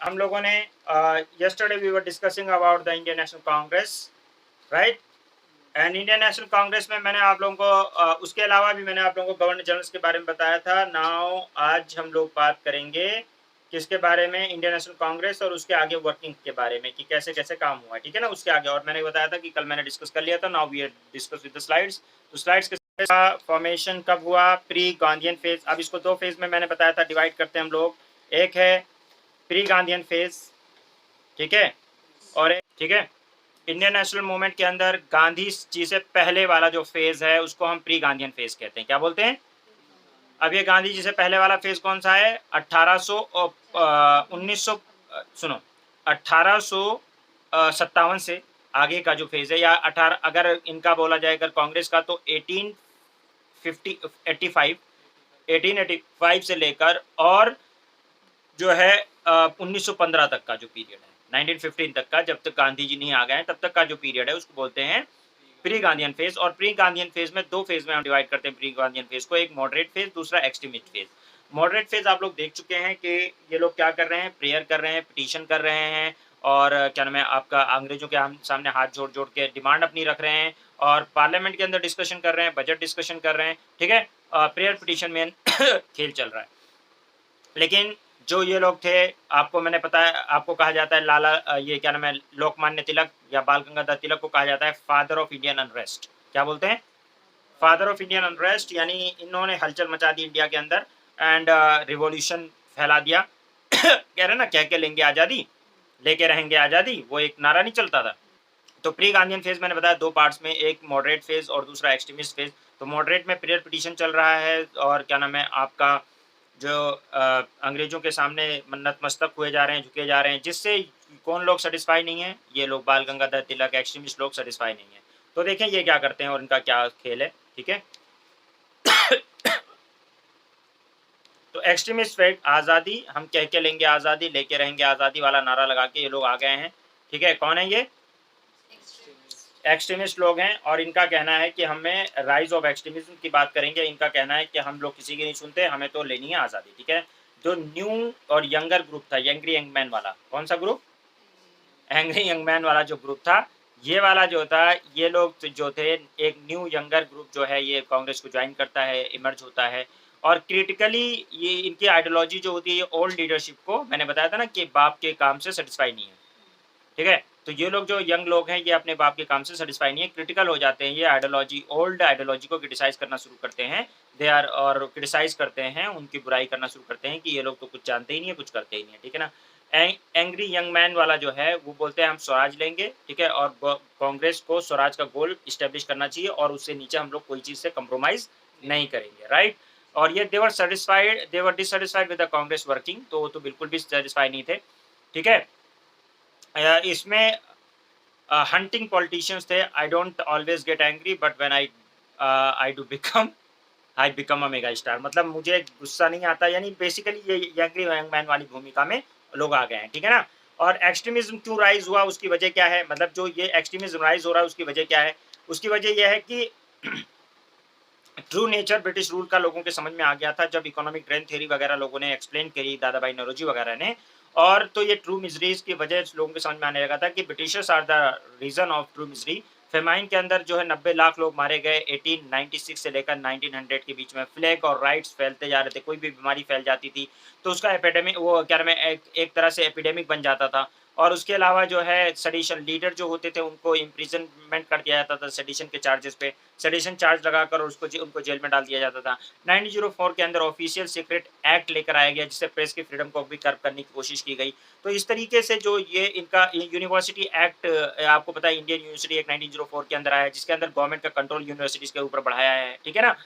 हम लोगों ने yesterday we were discussing about the Indian National Congress, right? And Indian National Congress में मैंने आप लोगों को उसके अलावा भी मैंने आप लोगों को गवर्नर जनरल्स के बारे में बताया था। नाउ आज हम लोग बात करेंगे किसके बारे में, इंडियन नेशनल कांग्रेस और उसके आगे वर्किंग के बारे में कि कैसे कैसे काम हुआ है, ठीक है ना, उसके आगे। और मैंने बताया था कि कल मैंने डिस्कस कर लिया था। Now we discuss with the slides. तो स्लाइड्स के फॉर्मेशन कब हुआ, प्री गांधीयन फेज। अब इसको दो फेज में मैंने बताया था डिवाइड करते हैं हम लोग। एक है प्री गांधीयन फेज, ठीक है, और एक, ठीक है, इंडियन नेशनल मूवमेंट के अंदर गांधी जी से पहले वाला जो फेज है उसको हम प्री गांधीयन फेज कहते हैं। क्या बोलते हैं? अब ये गांधी जी से पहले वाला फेज कौन सा है? 1900 सुनो, 1857 से आगे का जो फेज है, या 18, अगर इनका बोला जाए अगर कांग्रेस का, तो 1885 से लेकर और जो है 1915 तक का जो पीरियड है, 1915 तक का, जब तक गांधी जी नहीं आ गए हैं तब तक का जो पीरियड है उसको बोलते हैं प्री गांधीयन फेज। और प्री गांधीयन फेज में दो फेज में हम डिवाइड करते हैं प्री गांधीयन फेज को, एक मॉडरेट फेज, दूसरा एक्सट्रीमिस्ट फेज। मॉडरेट फेज आप लोग देख चुके हैं कि ये लोग क्या कर रहे हैं, प्रेयर कर रहे हैं, पिटीशन कर रहे हैं, और क्या नाम है आपका, अंग्रेजों के सामने हाथ जोड़ जोड़ के डिमांड अपनी रख रहे हैं, और पार्लियामेंट के अंदर डिस्कशन कर रहे हैं, बजट डिस्कशन कर रहे हैं, ठीक है। प्रेयर पिटीशन में खेल चल रहा है। लेकिन जो ये लोग थे, आपको मैंने पता है, आपको कहा जाता है लाला, ये क्या नाम है, लोकमान्य तिलक या बाल गंगाधर तिलक को कहा जाता है फादर ऑफ इंडियन अनरेस्ट। क्या बोलते हैं? Father of Indian unrest. यानी इन्होंने हलचल मचा दी इंडिया के अंदर एंड रिवॉल्यूशन फैला दिया। कह रहे ना, कह के लेंगे आज़ादी, लेके रहेंगे आज़ादी, वो एक नारा नहीं चलता था। तो प्री गांधीयन फेज मैंने बताया दो पार्ट्स में, एक मॉडरेट फेज और दूसरा एक्सट्रीमिस्ट फेज। तो मॉडरेट में प्रेयर पिटीशन चल रहा है, और क्या नाम है आपका, जो अंग्रेजों के सामने नतमस्तक हुए जा रहे हैं, झुके जा रहे हैं, जिससे कौन लोग सेटिस्फाई नहीं है? ये लोग बाल गंगाधर तिलक, एक्सट्रीमिस्ट लोग सेटिस्फाई नहीं है। तो देखें ये क्या करते हैं और इनका क्या खेल है, ठीक है। तो एक्सट्रीमिस्ट फेज, आज़ादी, हम कह के लेंगे आज़ादी, लेके रहेंगे आज़ादी वाला नारा लगा के ये लोग आ गए हैं, ठीक है। कौन है ये? एक्सट्रीमिस्ट लोग हैं, और इनका कहना है कि हमें राइज ऑफ एक्सट्रीमिज्म की बात करेंगे। इनका कहना है कि हम लोग किसी की नहीं सुनते, हमें तो लेनी है आज़ादी, ठीक है। जो न्यू और यंगर ग्रुप था, यंग्री यंग मैन वाला, कौन सा ग्रुप? एंग्री यंग मैन वाला जो ग्रुप था, ये वाला जो था, ये लोग जो थे, एक न्यू यंगर ग्रुप जो है ये कांग्रेस को ज्वाइन करता है, इमर्ज होता है। और क्रिटिकली ये इनकी आइडियोलॉजी जो होती है, ये ओल्ड लीडरशिप को, मैंने बताया था ना कि बाप के काम से सेटिस्फाई नहीं है, ठीक है। तो ये लोग जो यंग लोग हैं, ये अपने बाप के काम से सेटिस्फाई नहीं है, क्रिटिकल हो जाते हैं, ये आइडियोलॉजी, ओल्ड आइडियोलॉजी को क्रिटिसाइज करना शुरू करते हैं। दे आर, और क्रिटिसाइज करते हैं, उनकी बुराई करना शुरू करते हैं कि ये लोग तो कुछ जानते ही नहीं है, कुछ करते ही नहीं है, ठीक है ना। एंग्री यंग मैन वाला जो है वो बोलते हैं हम स्वराज लेंगे, ठीक है, और कांग्रेस को स्वराज का गोल स्टेब्लिश करना चाहिए, और उससे नीचे हम लोग कोई चीज से कंप्रोमाइज नहीं करेंगे, राइट। और ये they were satisfied, they were dissatisfied with the Congress working, तो वो तो बिल्कुल भी सेटिस्फाई नहीं थे, ठीक है। इसमें हंटिंग पॉलिटिशियंस थे। I don't always get angry, but when I do become, I become a mega star, मतलब मुझे गुस्सा नहीं आता। यानी बेसिकली ये एंग्री यंग मैन वाली भूमिका में लोग आ गए हैं, ठीक है ना। और एक्सट्रीमिज्म क्यों राइज हुआ, उसकी वजह क्या है, मतलब जो ये एक्सट्रीमिज्म राइज हो रहा है उसकी वजह क्या है? उसकी वजह यह है कि ट्रू नेचर ब्रिटिश रूल का लोगों के समझ में आ गया था, जब इकोनॉमिक ट्रेंड थ्योरी वगैरह लोगों ने एक्सप्लेन करी, दादा भाई नौरोजी वगैरह ने। और तो ये ट्रू मिजरीज की वजह लोगों के समझ में आने लगा था कि Britishers are the reason of true misery. Famine के अंदर जो है 90 लाख लोग मारे गए 1896 से लेकर 1900 के बीच में। फ्लैग और राइट्स फैलते जा रहे थे, कोई भी बीमारी फैल जाती थी तो उसका एपिडेमिक, वो क्या नाम है, एक तरह से एपिडेमिक बन जाता था। और उसके अलावा जो है सेडिशन लीडर जो होते थे उनको इम्प्रिजनमेंट कर दिया जाता था सेडिशन के चार्जेस पे, सेडिशन चार्ज लगाकर उसको उनको जेल में डाल दिया जाता था। 1904 के अंदर ऑफिशियल सीक्रेट एक्ट लेकर आया गया जिससे प्रेस की फ्रीडम को भी कर्व करने की कोशिश की गई। तो इस तरीके से जो ये इनका यूनिवर्सिटी एक्ट, आपको पता है इंडियन यूनिवर्सिटी एक्ट 1904 के अंदर आया है, जिसके अंदर गवर्नमेंट का कंट्रोल यूनिवर्सिटीज के ऊपर बढ़ाया है, ठीक है ना।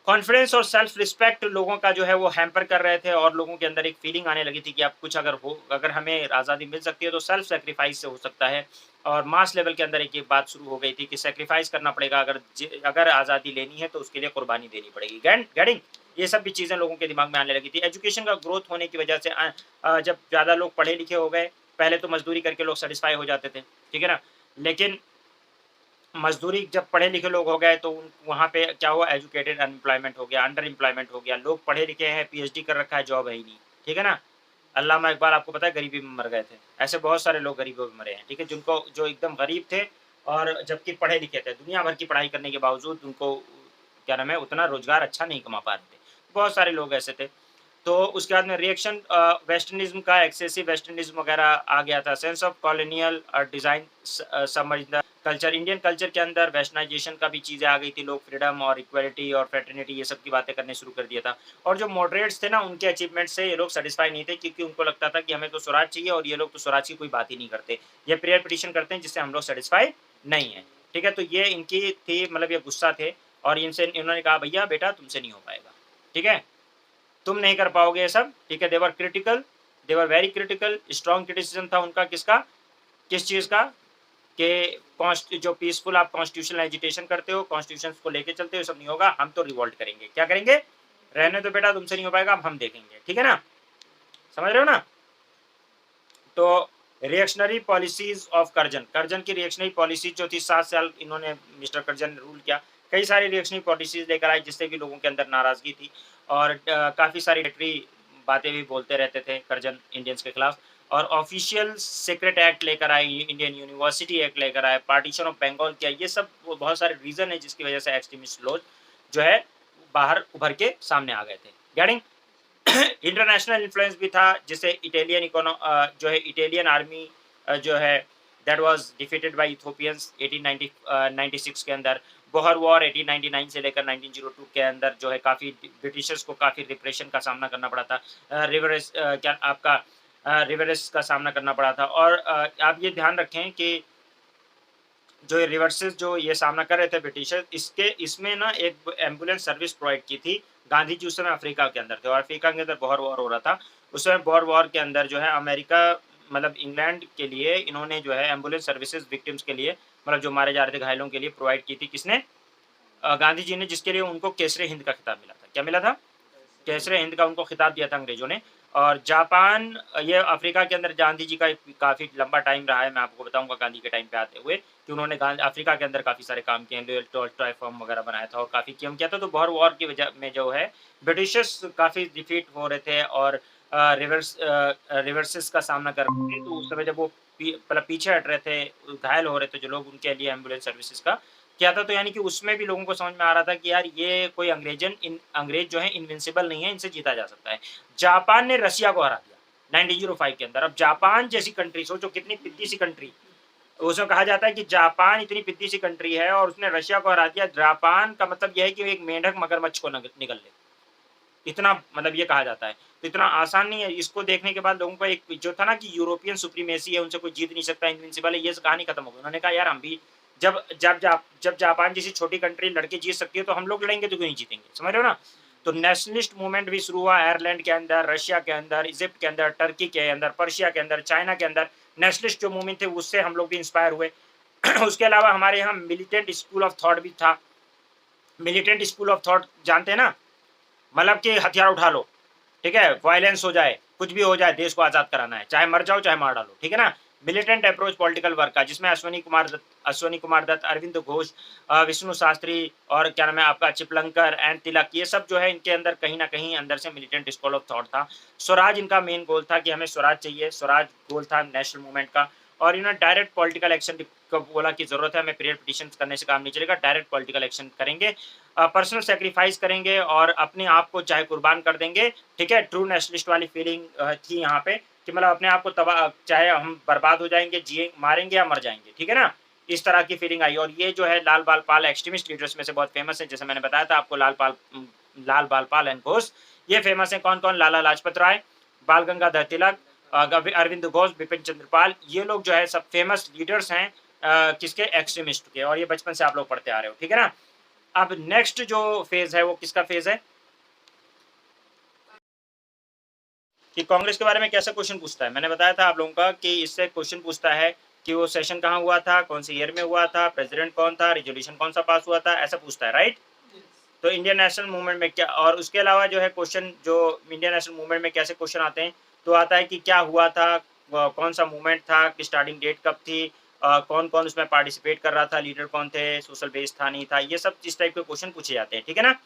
कॉन्फिडेंस और सेल्फ रिस्पेक्ट लोगों का जो है वो हैम्पर कर रहे थे, और लोगों के अंदर एक फीलिंग आने लगी थी कि अब कुछ अगर हो, अगर हमें आज़ादी मिल सकती है तो सेल्फ सेक्रीफाइस से हो सकता है। और मास लेवल के अंदर एक ये बात शुरू हो गई थी कि सेक्रीफाइस करना पड़ेगा, अगर आज़ादी लेनी है तो उसके लिए कुर्बानी देनी पड़ेगी। गेटिंग, ये सब भी चीज़ें लोगों के दिमाग में आने लगी थी। एजुकेशन का ग्रोथ होने की वजह से जब ज़्यादा लोग पढ़े लिखे हो गए, पहले तो मजदूरी करके लोग सेटिस्फाई हो जाते थे, ठीक है ना। लेकिन मजदूरी जब पढ़े लिखे लोग हो गए तो वहाँ पे क्या हुआ, एजुकेटेड अनएम्प्लॉयमेंट हो गया, अंडर एम्प्लॉयमेंट हो गया। लोग पढ़े लिखे हैं, पीएचडी कर रखा है, जॉब है ही नहीं, ठीक है ना। अल्लामा इकबाल आपको पता है गरीबी में मर गए थे। ऐसे बहुत सारे लोग गरीबी में मरे हैं, ठीक है? जिनको जो एकदम गरीब थे और जबकि पढ़े लिखे थे, दुनिया भर की पढ़ाई करने के बावजूद उनको क्या नाम है, उतना रोज़गार अच्छा नहीं कमा पा रहे थे। बहुत सारे लोग ऐसे थे। तो उसके बाद में रिएक्शन वेस्टर्निज़्म का, एक्सेसिव वेस्टर्निज़्म वगैरह आ गया था। सेंस ऑफ कॉलोनियल डिज़ाइन समझ द कल्चर, इंडियन कल्चर के अंदर वेस्टर्नाइज़ेशन का भी चीज़ें आ गई थी। लोग फ्रीडम और इक्वालिटी और फ्रेटर्निटी ये सब की बातें करने शुरू कर दिया था। और जो मॉडरेट्स थे ना, उनके अचीवमेंट से ये लोग सैटिस्फाई नहीं थे, क्योंकि उनको लगता था कि हमें तो स्वराज चाहिए और ये लोग तो स्वराज की कोई बात ही नहीं करते। ये प्रेयर पिटीशन करते हैं जिससे हम लोग सैटिस्फाई नहीं हैं। ठीक है? तो ये इनकी थी, मतलब ये गुस्सा थे और इनसे इन्होंने कहा भैया बेटा तुमसे नहीं हो पाएगा। ठीक है? तुम नहीं कर पाओगे ये सब। ठीक है? They were critical, they were very critical. Strong criticism था उनका किसका? किस चीज़ का? कि जो पीसफुल आप कॉन्स्टिट्यूशनल एजिटेशन करते हो, कॉन्स्टिट्यूशन को लेके चलते हो, सब नहीं होगा, हम तो रिवोल्ट करेंगे। क्या करेंगे? रहने दो बेटा, तुमसे नहीं हो पाएगा, अब हम देखेंगे। ठीक है ना? समझ रहे हो ना? तो reactionary policies of Curzon, Curzon की रिएक्शनरी पॉलिसी जो थी, 7 साल इन्होंने मिस्टर कर्जन ने रूल किया। कई सारी रिएक्शनरी पॉलिसीज लेकर आए जिससे कि लोगों के अंदर नाराजगी थी और काफ़ी सारी बातें भी बोलते रहते थे कर्जन इंडियंस के खिलाफ। और ऑफिशियल सीक्रेट एक्ट लेकर आए, इंडियन यूनिवर्सिटी एक्ट लेकर आए, पार्टीशन ऑफ बंगाल किया। ये सब बहुत सारे रीज़न है जिसकी वजह से एक्सट्रीमिस्ट लोग जो है बाहर उभर के सामने आ गए थे। गेटिंग? इंटरनेशनल इन्फ्लुएंस भी था, जिससे इटालियन जो है इटालियन आर्मी जो है दैट वाज डिफीटेड बाय इथियोपियंस 1896 के अंदर। बोहर वॉर 1899 से लेकर 1902 के अंदर जो है काफ़ी ब्रिटिशर्स को काफ़ी रिप्रेशन का सामना करना पड़ा था। रिवरेस क्या आपका रिवरेस का सामना करना पड़ा था। और आप ये ध्यान रखें कि जो रिवर्सेस जो ये सामना कर रहे थे ब्रिटिशर्स, इसमें ना एक एम्बुलेंस सर्विस प्रोवाइड की थी। गांधी जी उस समय अफ्रीका के अंदर थे और अफ्रीका के अंदर बोहर वॉर हो रहा था। उस समय बोहर वॉर के अंदर जो है अमेरिका, मतलब इंग्लैंड के लिए इन्होंने जो है एम्बुलेंस सर्विसेज विक्टिम्स के लिए, मतलब जो मारे जा रहे थे घायलों के लिए प्रोवाइड की थी। किसने? गांधी जी ने, जिसके लिए उनको केसरे हिंद का खिताब मिला था। क्या मिला था? केसरे हिंद का उनको खिताब दिया था अंग्रेजों ने। और जापान, ये अफ्रीका के अंदर गांधी जी का काफ़ी लंबा टाइम रहा है। मैं आपको बताऊंगा गांधी के टाइम पे आते हुए कि उन्होंने अफ्रीका के अंदर काफ़ी सारे काम किए हैं, टॉय फॉर्म वगैरह बनाया था और काफ़ी काम किया था। तो बोहर वॉर की वजह में जो है ब्रिटिशर्स काफ़ी डिफीट हो रहे थे और रिवर्सेस का सामना कर रहे थे। तो उस समय जब वो मतलब पीछे हट रहे थे, घायल हो रहे थे जो लोग, उनके लिए एम्बुलेंस सर्विसेज का किया था। तो यानी कि उसमें भी लोगों को समझ में आ रहा था कि यार ये कोई अंग्रेज जो है इनविंसिबल नहीं है, इनसे जीता जा सकता है। जापान ने रशिया को हरा दिया 1905 के अंदर। अब जापान जैसी कंट्री, सोचो कितनी पिद्दी सी कंट्री, उसमें कहा जाता है कि जापान इतनी पिद्दी सी कंट्री है और उसने रशिया को हरा दिया। जापान का मतलब यह है कि एक मेंढक मगरमच्छ को निगल ले, इतना मतलब ये कहा जाता है। तो इतना आसान नहीं है। इसको देखने के बाद लोगों को एक जो था ना कि यूरोपियन सुप्रीमेसी है, उनसे कोई जीत नहीं सकता, इनविंसिबल है, ये कहानी खत्म हो गई। उन्होंने कहा यार हम भी जब जापान जैसी छोटी कंट्री लड़के जीत सकती है तो हम लोग लड़ेंगे तो क्यों नहीं जीतेंगे? समझ रहे हो ना? तो नेशनलिस्ट मूवमेंट भी शुरू हुआ आयरलैंड के अंदर, रशिया के अंदर, इजिप्ट के अंदर, टर्की के अंदर, पर्शिया के अंदर, चाइना के अंदर। नेशनलिस्ट जो मूवमेंट थे उससे हम लोग भी इंस्पायर हुए। उसके अलावा हमारे यहाँ मिलिटेंट स्कूल ऑफ थॉट भी था। मिलिटेंट स्कूल ऑफ थॉट जानते हैं ना? मतलब कि हथियार उठा लो, ठीक है? वायलेंस हो जाए, कुछ भी हो जाए, देश को आज़ाद कराना है, चाहे मर जाओ, चाहे मार डालो, ठीक है ना? मिलिटेंट अप्रोच पॉलिटिकल वर्क का, जिसमें अश्वनी कुमार दत्त, अरविंद घोष, विष्णु शास्त्री और क्या नाम है आपका चिपलंकर एंड तिलक, ये सब जो है इनके अंदर कहीं न कहीं अंदर से मिलिटेंट स्कूल ऑफ थॉट था। स्वराज इनका मेन गोल था कि हमें स्वराज चाहिए, स्वराज गोल था नेशनल मूवमेंट का। और इन्होंने डायरेक्ट पॉलिटिकल एक्शन को बोला कि ज़रूरत है, हमें पीरियड पिटिशन करने से काम नहीं चलेगा, डायरेक्ट पॉलिटिकल एक्शन करेंगे, पर्सनल सैक्रिफाइस करेंगे और अपने आप को चाहे कुर्बान कर देंगे। ठीक है? ट्रू नेशनलिस्ट वाली फीलिंग थी यहाँ पे कि मतलब अपने आप को तबाह, चाहे हम बर्बाद हो जाएँगे, जिए मारेंगे या मर जाएँगे, ठीक है ना? इस तरह की फीलिंग आई। और ये जो है लाल बाल पाल एक्सट्रीमिस्ट लीडर्स में से बहुत फेमस है। जैसे मैंने बताया था आपको, लाल बाल पाल एंड घोष, ये फेमस है। कौन-कौन? लाला लाजपत राय, बाल गंगाधर तिलक, अरविंद घोष, बिपिन चंद्र पाल, ये लोग जो है सब फेमस लीडर्स हैं किसके? एक्सट्रीमिस्ट के। और ये बचपन से आप लोग पढ़ते आ रहे हो, ठीक है ना? अब नेक्स्ट जो फेज है वो किसका फेज है कि कांग्रेस के बारे में कैसे क्वेश्चन पूछता है। मैंने बताया था आप लोगों का कि इससे क्वेश्चन पूछता है कि वो सेशन कहाँ हुआ था, कौन से ईयर में हुआ था, प्रेसिडेंट कौन था, रेजोल्यूशन कौन सा पास हुआ था, ऐसा पूछता है, राइट? तो इंडियन नेशनल मूवमेंट में क्या, और उसके अलावा जो है क्वेश्चन जो इंडियन नेशनल मूवमेंट में कैसे क्वेश्चन आते हैं, तो आता है कि क्या हुआ था, कौन सा मूवमेंट था, कि स्टार्टिंग डेट कब थी, कौन कौन उसमें पार्टिसिपेट कर रहा था, लीडर कौन थे, सोशल बेस था नहीं था, ये सब इस टाइप के क्वेश्चन पूछे जाते हैं, ठीक है ना?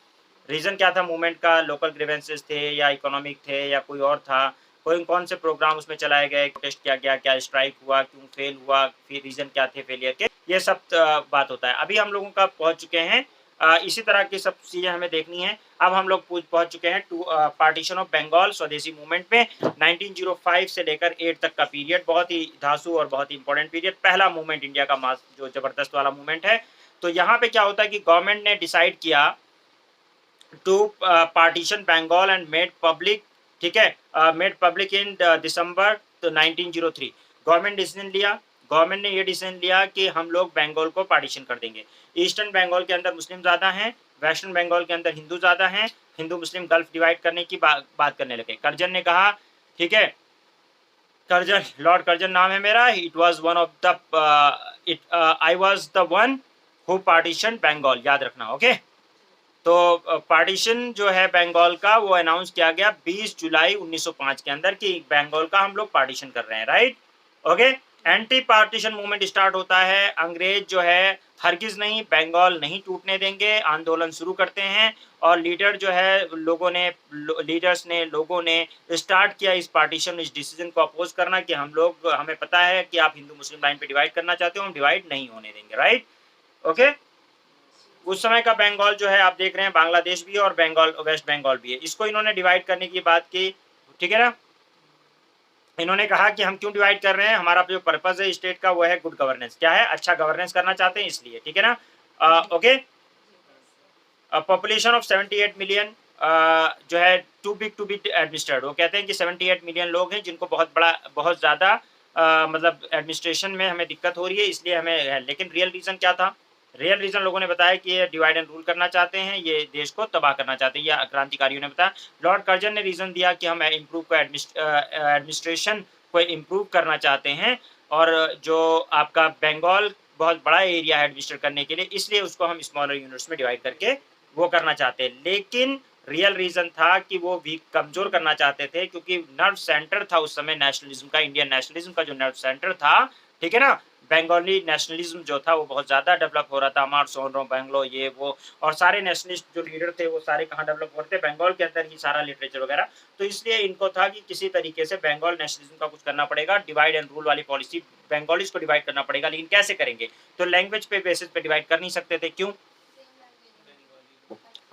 रीज़न क्या था मूवमेंट का, लोकल ग्रीवेंसेस थे या इकोनॉमिक थे या कोई और था, कौन कौन से प्रोग्राम उसमें चलाए गए, टेस्ट किया गया, क्या स्ट्राइक हुआ, क्यों फेल हुआ, फिर रीजन क्या थे फेलियर के, ये सब बात होता है। अभी हम लोगों का पहुंच चुके हैं, इसी तरह की सब चीजें हमें देखनी है। अब हम लोग पहुंच चुके हैं टू पार्टीशन ऑफ बंगाल स्वदेशी मूवमेंट में 1905 से लेकर 8 तक का पीरियड, बहुत ही धांसू और बहुत ही इंपॉर्टेंट पीरियड, पहला मूवमेंट इंडिया का मास जो जबरदस्त वाला मूवमेंट है। तो यहाँ पे क्या होता है कि गवर्नमेंट ने डिसाइड किया to partition Bengal and made public, ठीक है, made public in December 1903। Government decision लिया, गवर्नमेंट ने ये डिसीजन लिया कि हम लोग बंगाल को पार्टीशन कर देंगे। ईस्टर्न बंगाल के अंदर मुस्लिम ज़्यादा हैं, वेस्टर्न बंगाल के अंदर हिंदू ज़्यादा हैं, हिंदू मुस्लिम गल्फ डिवाइड करने की बात करने लगे। कर्जन ने कहा, ठीक है, कर्जन, लॉर्ड कर्जन नाम है मेरा, it was one of the I was the one who partition Bengal, याद रखना, ओके। तो पार्टीशन जो है बंगाल का वो अनाउंस किया गया 20 जुलाई 1905 के अंदर कि बंगाल का हम लोग पार्टीशन कर रहे हैं, right, okay. Anti partition movement start होता है। अंग्रेज जो है हरगिज नहीं, बंगाल नहीं टूटने देंगे, आंदोलन शुरू करते हैं। और लीडर जो है लोगों ने स्टार्ट किया इस पार्टीशन, इस डिसीजन को अपोज करना कि हम लोग, हमें पता है कि आप हिंदू मुस्लिम लाइन पे डिवाइड करना चाहते हो, हम डिवाइड नहीं होने देंगे, राइट, ओके। उस समय का बंगाल जो है आप देख रहे हैं, बांग्लादेश भी है और बंगाल, वेस्ट बंगाल भी है, इसको इन्होंने डिवाइड करने की बात की, ठीक है ना। इन्होंने कहा कि हम क्यों डिवाइड कर रहे हैं, हमारा जो पर्पस है स्टेट का वो है गुड गवर्नेंस, क्या है, अच्छा गवर्नेंस करना चाहते हैं इसलिए, ठीक है ना, ओके। पॉपुलेशन ऑफ 78 मिलियन जो है too big to be administered, वो कहते हैं कि 78 मिलियन लोग हैं जिनको बहुत ज़्यादा मतलब एडमिनिस्ट्रेशन में हमें दिक्कत हो रही है, इसलिए हमें है। लेकिन रियल रीज़न क्या था, रियल रीज़न लोगों ने बताया कि ये डिवाइड एंड रूल करना चाहते हैं, ये देश को तबाह करना चाहते हैं, या क्रांतिकारियों ने बताया। लॉर्ड कर्जन ने रीज़न दिया कि हम इम्प्रूव को एडमिनिस्ट्रेशन को इम्प्रूव करना चाहते हैं, और जो आपका बंगाल बहुत बड़ा एरिया है एडमिनिस्ट्रेट करने के लिए, इसलिए उसको हम स्मॉलर यूनिट्स में डिवाइड करके वो करना चाहते हैं। लेकिन रियल रीजन था कि वो वीक कमजोर करना चाहते थे, क्योंकि नर्व सेंटर था उस समय नेशनलिज्म का, इंडियन नेशनलिज्म का जो नर्व सेंटर था, ठीक है ना, बंगाली नेशनलिज्म जो था वो बहुत ज्यादा डेवलप हो रहा था, अमार सोनरो बैंगलो ये वो, और सारे नेशनलिस्ट जो लीडर थे वो सारे कहाँ डेवलप हो रहे थे, बंगाल के अंदर ही सारा लिटरेचर वगैरह। तो इसलिए इनको था कि किसी तरीके से बंगाल नेशनलिज्म का कुछ करना पड़ेगा, डिवाइड एंड रूल वाली पॉलिसी, बंगालीज को डिवाइड करना पड़ेगा। लेकिन कैसे करेंगे, तो लैंग्वेज पे बेसिस पे डिवाइड कर नहीं सकते थे, क्यों,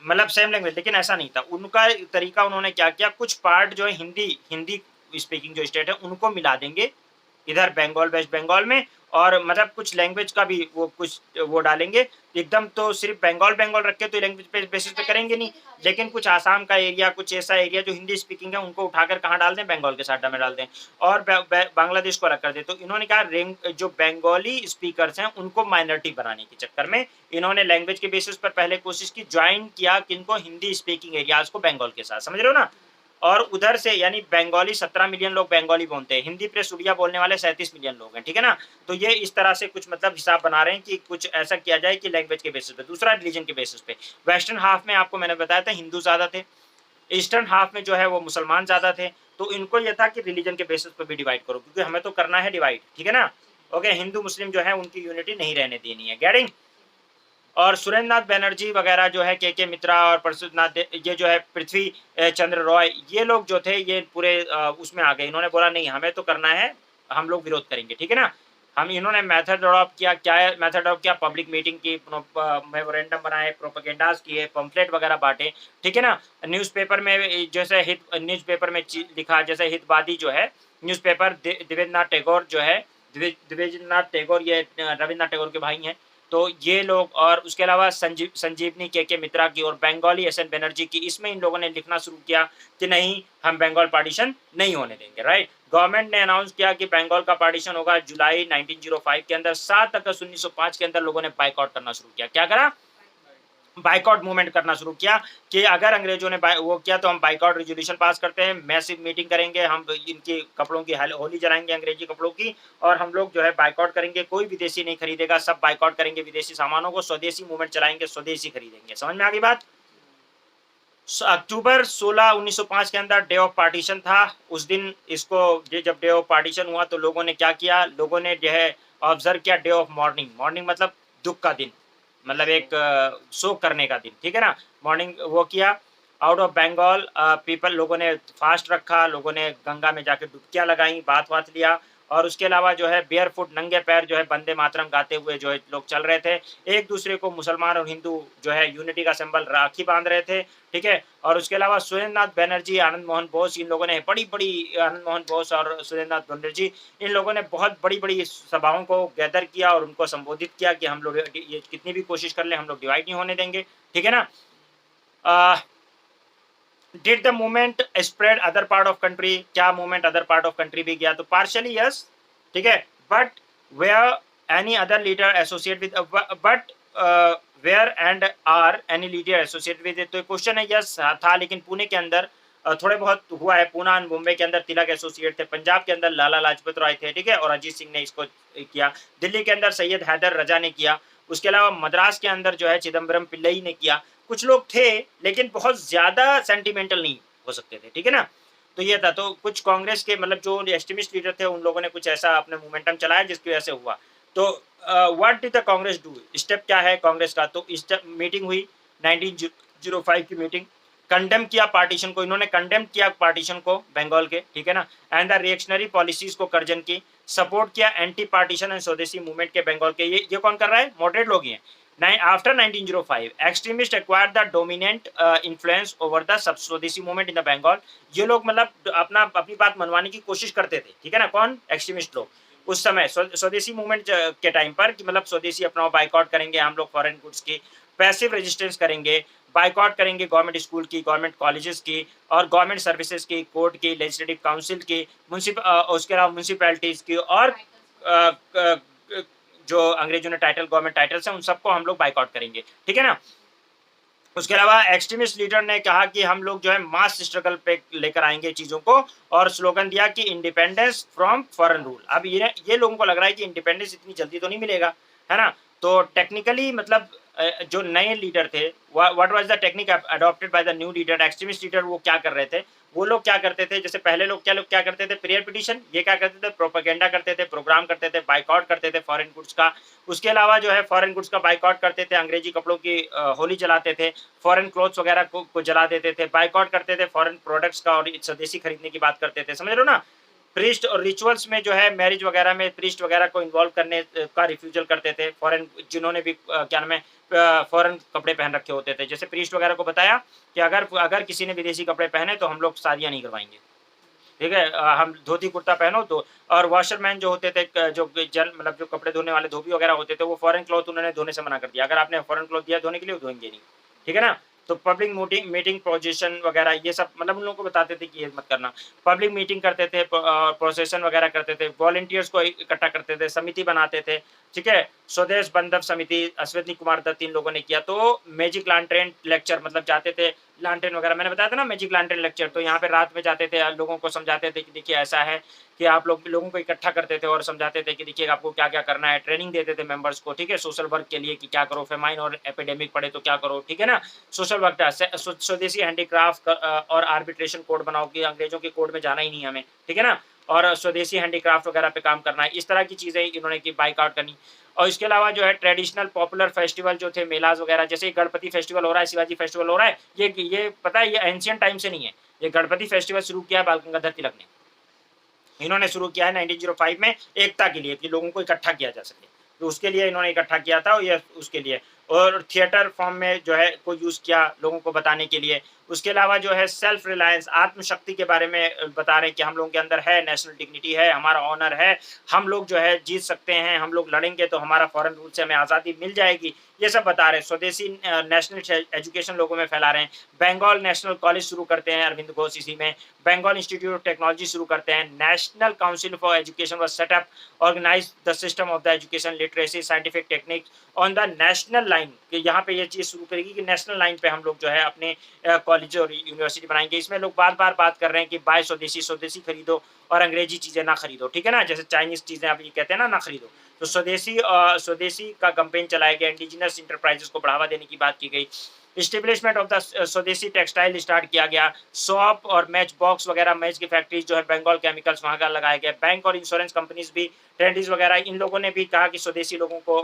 मतलब सेम लैंग्वेज, लेकिन ऐसा नहीं था उनका तरीका। उन्होंने क्या किया, कुछ पार्ट जो है हिंदी हिंदी स्पीकिंग जो स्टेट है उनको मिला देंगे इधर बंगाल, वेस्ट बंगाल में, और मतलब कुछ लैंग्वेज का भी वो कुछ वो डालेंगे। एकदम तो सिर्फ बंगाल बंगाल रख के तो लैंग्वेज पे बेसिस पे करेंगे नहीं, लेकिन कुछ आसाम का एरिया, कुछ ऐसा एरिया जो हिंदी स्पीकिंग है उनको उठाकर कहाँ डाल दें, बंगाल के साटा में डाल दें, और बांग्लादेश को अलग कर दें। तो इन्होंने कहा जो बंगाली स्पीकर्स हैं उनको माइनॉरिटी बनाने के चक्कर में इन्होंने लैंग्वेज के बेसिस पर पहले कोशिश की, ज्वाइन किया किनको, हिंदी स्पीकिंग एरियाज को बंगाल के साथ, समझ रहे हो ना। और उधर से यानी बंगाली 17 मिलियन लोग बंगाली बोलते हैं, हिंदी प्लस उड़िया बोलने वाले 37 मिलियन लोग हैं, ठीक है ना। तो ये इस तरह से कुछ मतलब हिसाब बना रहे हैं कि कुछ ऐसा किया जाए कि लैंग्वेज के बेसिस पे। दूसरा रिलीजन के बेसिस पे, वेस्टर्न हाफ में आपको मैंने बताया था हिंदू ज्यादा थे, ईस्टर्न हाफ में जो है वो मुसलमान ज्यादा थे। तो इनको यह था कि रिलीजन के बेसिस पे भी डिवाइड करो, क्योंकि हमें तो करना है डिवाइड, ठीक है ना, ओके। हिंदू मुस्लिम जो है उनकी यूनिटी नहीं रहने देनी है, गेटिंग। और सुरेंद्र नाथ बनर्जी वगैरह जो है, के मित्रा और प्रसूतनाथ, ये जो है पृथ्वी चंद्र रॉय, ये लोग जो थे ये पूरे उसमें आ गए। इन्होंने बोला नहीं हमें तो करना है, हम लोग विरोध करेंगे, ठीक है ना। हम इन्होंने मेथड अडॉप्ट किया, क्या है मेथड अडॉप्ट किया, पब्लिक मीटिंग की, मेमोरेंडम बनाए, प्रोपेगेंडास किए, पम्फलेट वगैरह बांटे, ठीक है ना। न्यूज़पेपर में जैसे न्यूज़पेपर में लिखा, जैसे हितवादी जो है न्यूज़पेपर, देवेंद्रनाथ टैगोर जो है, देवेंद्रनाथ टैगोर ये रविन्द्रनाथ टैगोर के भाई हैं, तो ये लोग, और उसके अलावा संजीवनी के मित्रा की और बंगाली एसएन बनर्जी की, इसमें इन लोगों ने लिखना शुरू किया कि नहीं हम बंगाल पार्टीशन नहीं होने देंगे, राइट। गवर्नमेंट ने अनाउंस किया कि बंगाल का पार्टीशन होगा जुलाई 1905 के अंदर। 7 अगस्त 1905 के अंदर लोगों ने बाइकआउट करना शुरू किया, क्या करा, बाइकआउट मूवमेंट करना शुरू किया कि अगर अंग्रेजों ने वो किया तो हम बाइकआउट रेजोल्यूशन पास करते हैं, मैसिव मीटिंग करेंगे, हम इनके कपड़ों की होली जलाएंगे अंग्रेजी कपड़ों की, और हम लोग जो है बाइकआउट करेंगे, कोई विदेशी नहीं खरीदेगा, सब बाइकआउट करेंगे विदेशी सामानों को, स्वदेशी मूवमेंट चलाएंगे, स्वदेशी खरीदेंगे। समझ में आ गई बात। अक्टूबर 16 1905 के अंदर डे ऑफ पार्टीशन था। उस दिन इसको जब डे ऑफ पार्टीशन हुआ तो लोगों ने क्या किया, लोगों ने जो है ऑब्जर्व किया डे ऑफ मॉर्निंग, मॉर्निंग मतलब दुख का दिन, मतलब एक शोक करने का दिन, ठीक है ना, मॉर्निंग वो किया। आउट ऑफ बंगाल पीपल, लोगों ने फास्ट रखा, लोगों ने गंगा में जाके डुबकियाँ लगाई, बात-वात लिया और उसके अलावा जो है बेयर फुट नंगे पैर जो है वंदे मातरम गाते हुए जो है लोग चल रहे थे। एक दूसरे को मुसलमान और हिंदू जो है यूनिटी का सिंबल राखी बाँध रहे थे, ठीक है? और उसके अलावा सुरेंद्र नाथ बैनर्जी, आनंद मोहन बोस, इन लोगों ने बड़ी-बड़ी, आनंद मोहन बोस और सुरेंद्र नाथ बनर्जी, इन लोगों ने बहुत बड़ी-बड़ी सभाओं को गैदर किया और उनको संबोधित किया कि हम लोग ये कितनी भी कोशिश कर लें, हम लोग डिवाइड नहीं होने देंगे, ठीक है ना? Uh did the movement spread other part of country, क्या movement other part of country भी गया? तो पार्शियली यस, ठीक है, but were any other leader associate with, but were and are any leader associate with, तो question है yes था, लेकिन पुणे के अंदर थोड़े बहुत हुआ है। पूना एंड मुंबई के अंदर तिलक एसोसिएट थे, पंजाब के अंदर लाला लाजपत राय थे, ठीक है, और अजीत सिंह ने इसको किया। दिल्ली के अंदर सैयद हैदर रजा ने किया। उसके अलावा मद्रास के अंदर जो है चिदम्बरम पिल्लई ने किया। कुछ लोग थे लेकिन बहुत ज्यादा सेंटिमेंटल नहीं हो सकते थे, ठीक है ना? तो ये था। तो कुछ कांग्रेस के मतलब जो एक्सट्रीमिस्ट लीडर थे उन लोगों ने कुछ ऐसा अपने मोमेंटम चलाया जिसकी वजह से हुआ। तो what did the Congress do, step क्या है कांग्रेस का? तो स्टेप मीटिंग हुई 1905 की मीटिंग, कंडेम किया पार्टीशन को, इन्होंने कंडेम किया पार्टीशन को बंगाल के, ठीक है ना, एंड द रिएक्शनरी पॉलिसीज को कर्जन की, सपोर्ट किया एंटी पार्टीशन एंड स्वदेशी मूवमेंट के बंगाल के। ये कौन कर रहा है? मॉडरेट लोग ही हैं। After 1905, extremists acquired the dominant influence over the Swdeshi movement in the Bengal. ये लोग मतलब अपनी बात मनवाने की कोशिश करते थे, ठीक है ना? कौन? एक्सट्रीमिस्ट लोग उस समय स्वदेशी मूवमेंट के टाइम पर, कि मतलब स्वदेशी अपनाओ, बाइकआउट करेंगे हम लोग फॉरेन गुड्स की, पैसिव रेजिस्टेंस करेंगे, बाइकआउट करेंगे गवर्नमेंट स्कूल की, गवर्नमेंट कॉलेजेस की और गवर्नमेंट सर्विसेज की, कोर्ट की, लेजिस्लेटिव काउंसिल की, उसके अलावा म्यूनसिपैलिटीज की और जो अंग्रेजों ने टाइटल, गवर्नमेंट टाइटल्स हैं, उन सबको हम लोग बाइकआउट करेंगे, ठीक है ना? उसके अलावा एक्सट्रीमिस्ट लीडर ने कहा कि हम लोग जो है मास स्ट्रगल पे लेकर आएंगे चीजों को, और स्लोगन दिया कि इंडिपेंडेंस फ्रॉम फॉरेन रूल। अब ये लोगों को लग रहा है कि इंडिपेंडेंस इतनी जल्दी तो नहीं मिलेगा, है ना? तो टेक्निकली मतलब जो नए लीडर थे, what was the technique adopted by the new leader, extremist leader, वो क्या कर रहे थे? वो लोग क्या करते थे, जैसे पहले लोग क्या करते थे? प्रेयर पिटिशन, ये क्या करते थे? प्रोपेगेंडा करते थे, प्रोग्राम करते थे, बाइकआउट करते थे फॉरेन गुड्स का। उसके अलावा जो है फॉरेन गुड्स का बाइकआउट करते थे, अंग्रेजी कपड़ों की होली जलाते थे, फॉरेन क्लोथ्स वगैरह को जला देते थे, बाइकआउट करते थे फॉरेन प्रोडक्ट्स का और स्वदेशी खरीदने की बात करते थे, समझ रहे हो ना? प्रीस्ट और रिचुअल्स में जो है मैरिज वगैरह में प्रीस्ट वगैरह को इन्वॉल्व करने का रिफ्यूजल करते थे। फॉरेन जिन्होंने भी क्या नाम है फॉरेन कपड़े पहन रखे होते थे, जैसे प्रीस्ट वगैरह को बताया कि अगर अगर किसी ने विदेशी कपड़े पहने तो हम लोग शादियां नहीं करवाएंगे, ठीक है? हम धोती कुर्ता पहनो तो। और वॉशरमैन जो होते थे, जो जन मतलब जो कपड़े धोने वाले धोबी वगैरह होते थे, वो फॉरेन क्लॉथ उन्होंने धोने से मना कर दिया। अगर आपने फॉरेन क्लॉथ दिया धोने के लिए, वो धोएंगे नहीं, ठीक है ना? तो पब्लिक मीटिंग पोजीशन वगैरह ये सब मतलब उन लोगों को बताते थे कि ये मत करना। पब्लिक मीटिंग करते थे, प्रोसेशन वगैरह करते थे, वॉलंटियर्स को इकट्ठा करते थे, समिति बनाते थे, ठीक है? स्वदेश बंधव समिति अश्विनी कुमार दत्त इन लोगों ने किया। तो मैजिक लैंटर्न लेक्चर मतलब जाते थे, लैंटर्न वगैरह मैंने बताया था ना, मैजिक लैंटर्न लेक्चर, तो यहाँ पे रात में जाते थे, लोगों को समझाते थे कि देखिए ऐसा है, कि आप लोगों को इकट्ठा करते थे और समझाते थे कि देखिए आपको क्या क्या करना है, ट्रेनिंग देते थे मेंबर्स को, ठीक है? सोशल वर्क के लिए कि क्या करो, फेमाइन और एपिडेमिक पड़े तो क्या करो, ठीक है ना? सोशल वर्क था, स्वदेशी हैंडीक्राफ्ट और आर्बिट्रेशन कोड बनाओ कि अंग्रेजों के कोड में जाना ही नहीं हमें, ठीक है ना? और स्वदेशी हैंडीक्राफ्ट वगैरह पे काम करना है, इस तरह की चीजें इन्होंने की, बाइकआउट करनी। और इसके अलावा जो है ट्रेडिशनल पॉपुलर फेस्टिवल जो थे, मेलाज वगैरह, जैसे गणपति फेस्टिवल हो रहा है, शिवाजी फेस्टिवल हो रहा है, ये पता है ये एंशियंट टाइम से नहीं है। ये गणपति फेस्टिवल शुरू किया बाल गंगाधर तिलक ने, इन्होंने शुरू किया है 1905 में, एकता के लिए, कि लोगों को इकट्ठा किया जा सके, तो उसके लिए इन्होंने इकट्ठा किया था, और ये उसके लिए। और थिएटर फॉर्म में जो है को यूज किया लोगों को बताने के लिए। उसके अलावा जो है सेल्फ रिलायंस, आत्मशक्ति के बारे में बता रहे हैं कि हम लोगों के अंदर है, नेशनल डिग्निटी है, हमारा ऑनर है, हम लोग जो है जीत सकते हैं, हम लोग लड़ेंगे तो हमारा फॉरेन रूल से हमें आज़ादी मिल जाएगी, ये सब बता रहे हैं। स्वदेशी नेशनल एजुकेशन लोगों में फैला रहे हैं। बंगाल नेशनल कॉलेज शुरू करते हैं अरविंद घोष इसी में। बंगाल इंस्टीट्यूट ऑफ टेक्नोलॉजी शुरू करते हैं। National Council for Education was set up, organize the system of the education, literacy, scientific technique on the national line, कि यहाँ पे ये चीज़ शुरू करेगी कि नेशनल लाइन पे हम लोग जो है अपने कॉलेज और यूनिवर्सिटी बनाएंगे। इसमें लोग बार बार बात कर रहे हैं कि बाय स्वदेशी, स्वदेशी खरीदो और अंग्रेजी चीज़ें ना खरीदो, ठीक है ना? जैसे चाइनीज चीज़ें आप ये कहते हैं ना खरीदो। तो स्वदेशी का कैंपेन चलाया गया, इंडिजिनस इंटरप्राइजेस को बढ़ावा देने की बात की गई। इस्टेब्लिशमेंट ऑफ द स्वदेशी टेक्सटाइल स्टार्ट किया गया। शॉप और मैच बॉक्स वगैरह, मैच की फैक्ट्रीज जो है बंगाल केमिकल्स वहाँ का लगाया गया। बैंक और इंश्योरेंस कंपनीज भी, ट्रेडिस वगैरह, इन लोगों ने भी कहा कि स्वदेशी लोगों को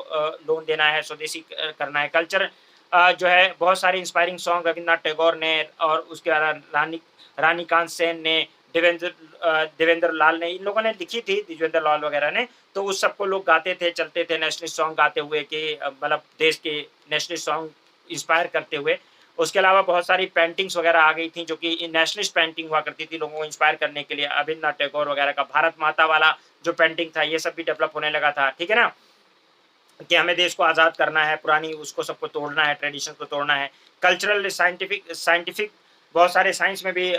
लोन देना है, स्वदेशी करना है। कल्चर जो है बहुत सारे इंस्पायरिंग सॉन्ग रविन्द्रनाथ टैगोर ने और उसके बाद रानी कांत सेन ने, देवेंद्र लाल ने, इन लोगों ने लिखी थी, दिजवेंद्र लाल वगैरह ने। तो उस सबको लोग गाते थे, चलते थे नेशनल सॉन्ग गाते हुए कि मतलब देश के नेशनल सॉन्ग इंस्पायर करते हुए। उसके अलावा बहुत सारी पेंटिंग्स वगैरह आ गई थी जो कि नेशनलिस्ट पेंटिंग हुआ करती थी लोगों को इंस्पायर करने के लिए। रविन्द्रनाथ टैगोर वगैरह का भारत माता वाला जो पेंटिंग था, ये सब भी डेवलप होने लगा था, ठीक है ना, कि हमें देश को आज़ाद करना है, पुरानी उसको सबको तोड़ना है, ट्रेडिशन को तोड़ना है। कल्चरल, साइंटिफिक बहुत सारे साइंस में भी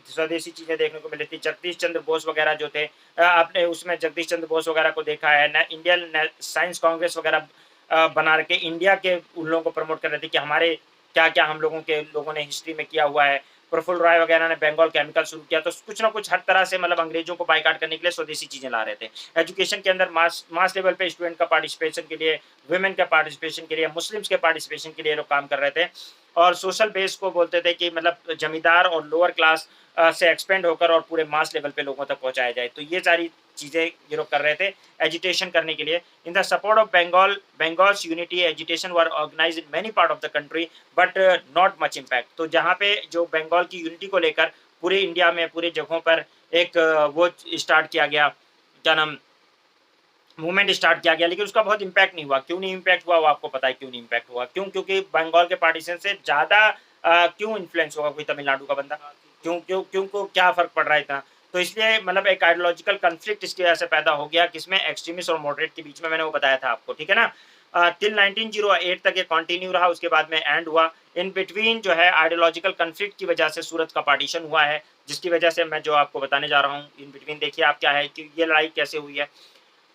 स्वदेशी चीज़ें देखने को मिली थी। जगदीश चंद्र बोस वगैरह जो थे, आपने उसमें जगदीश चंद्र बोस वगैरह को देखा है। इंडियन साइंस कांग्रेस वगैरह बना के इंडिया के उन लोगों को प्रमोट कर रहे थे कि हमारे क्या क्या हम लोगों ने हिस्ट्री में किया हुआ है। प्रफुल्ल राय वगैरह ने बंगाल केमिकल शुरू किया। तो कुछ ना कुछ हर तरह से मतलब अंग्रेजों को बाइकाट करने के लिए स्वदेशी चीजें ला रहे थे। एजुकेशन के अंदर मास लेवल पे स्टूडेंट का पार्टिसिपेशन के लिए, वुमेन का पार्टिसिपेशन के लिए, मुस्लिम्स के पार्टिसिपेशन के लिए लोग काम कर रहे थे। और सोशल बेस को बोलते थे कि मतलब जमींदार और लोअर क्लास से एक्सपेंड होकर और पूरे मास लेवल पे लोगों तक पहुंचाया जाए। तो ये सारी चीजें ये लोग कर रहे थे एजिटेशन करने के लिए। In the support of Bengal's unity, agitation were organized in many part of the country but not much impact. तो जहाँ पे जो बंगाल की यूनिटी को लेकर पूरे इंडिया में पूरे जगहों पर एक वो स्टार्ट किया गया, क्या नाम, मूवमेंट स्टार्ट किया गया, लेकिन उसका बहुत इम्पैक्ट नहीं हुआ। क्यों नहीं इम्पैक्ट हुआ वो आपको पता है क्यों नहीं इम्पैक्ट हुआ? क्यों? क्योंकि बंगाल के पार्टीशन से ज़्यादा क्यों इन्फ्लुएंस होगा कोई तमिलनाडु का बंदा? क्यों क्यों क्यों को क्या फ़र्क पड़ रहा है इतना? तो इसलिए मतलब एक आइडियोलॉजिकल कॉन्फ्लिक्ट इसकी वजह से पैदा हो गया, किसमें, एक्सट्रीमिस्ट और मॉडरेट के बीच में। मैंने वो बताया था आपको, ठीक है ना। टिल 1908 तक ये कंटिन्यू रहा, उसके बाद में एंड हुआ। इन बिटवीन जो है आइडियोलॉजिकल कॉन्फ्लिक्ट की वजह से सूरत का पार्टीशन हुआ है, जिसकी वजह से मैं जो आपको बताने जा रहा हूँ इन बिटवीन, देखिए आप क्या है कि ये लड़ाई कैसे हुई है।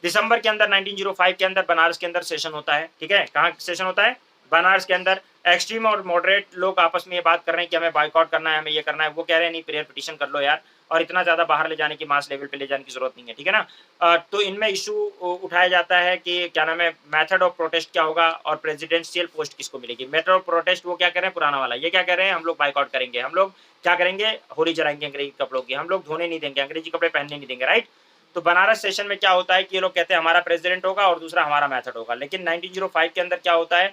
दिसंबर के अंदर 1905 के अंदर बनारस के अंदर सेशन होता है, ठीक है। कहाँ सेशन होता है? बनारस के अंदर। एक्सट्रीम और मॉडरेट लोग आपस में ये बात कर रहे हैं कि हमें बाइकआउट करना है, हमें ये करना है। वो कह रहे हैं नहीं, प्रेयर पिटीशन कर लो यार, और इतना ज़्यादा बाहर ले जाने की, मास लेवल पे ले जाने की जरूरत नहीं है, ठीक है ना। तो इनमें इशू उठाया जाता है कि क्या नाम है, मेथड ऑफ प्रोटेस्ट क्या होगा और प्रेसिडेंशियल पोस्ट किसको मिलेगी। मेथड ऑफ प्रोटेस्ट वो क्या कह रहे हैं, पुराना वाला, ये क्या कह रहे हैं, हम लोग बाइकआउट करेंगे, हम लोग क्या करेंगे, होली जलाएंगे अंग्रेजी कपड़ों की, हम लोग धोने नहीं देंगे, अंग्रेजी कपड़े पहनने नहीं देंगे, राइट। तो बनारस सेशन में क्या होता है कि ये लोग कहते हैं हमारा प्रेसिडेंट होगा और दूसरा हमारा मेथड होगा। लेकिन 1905 के अंदर क्या होता है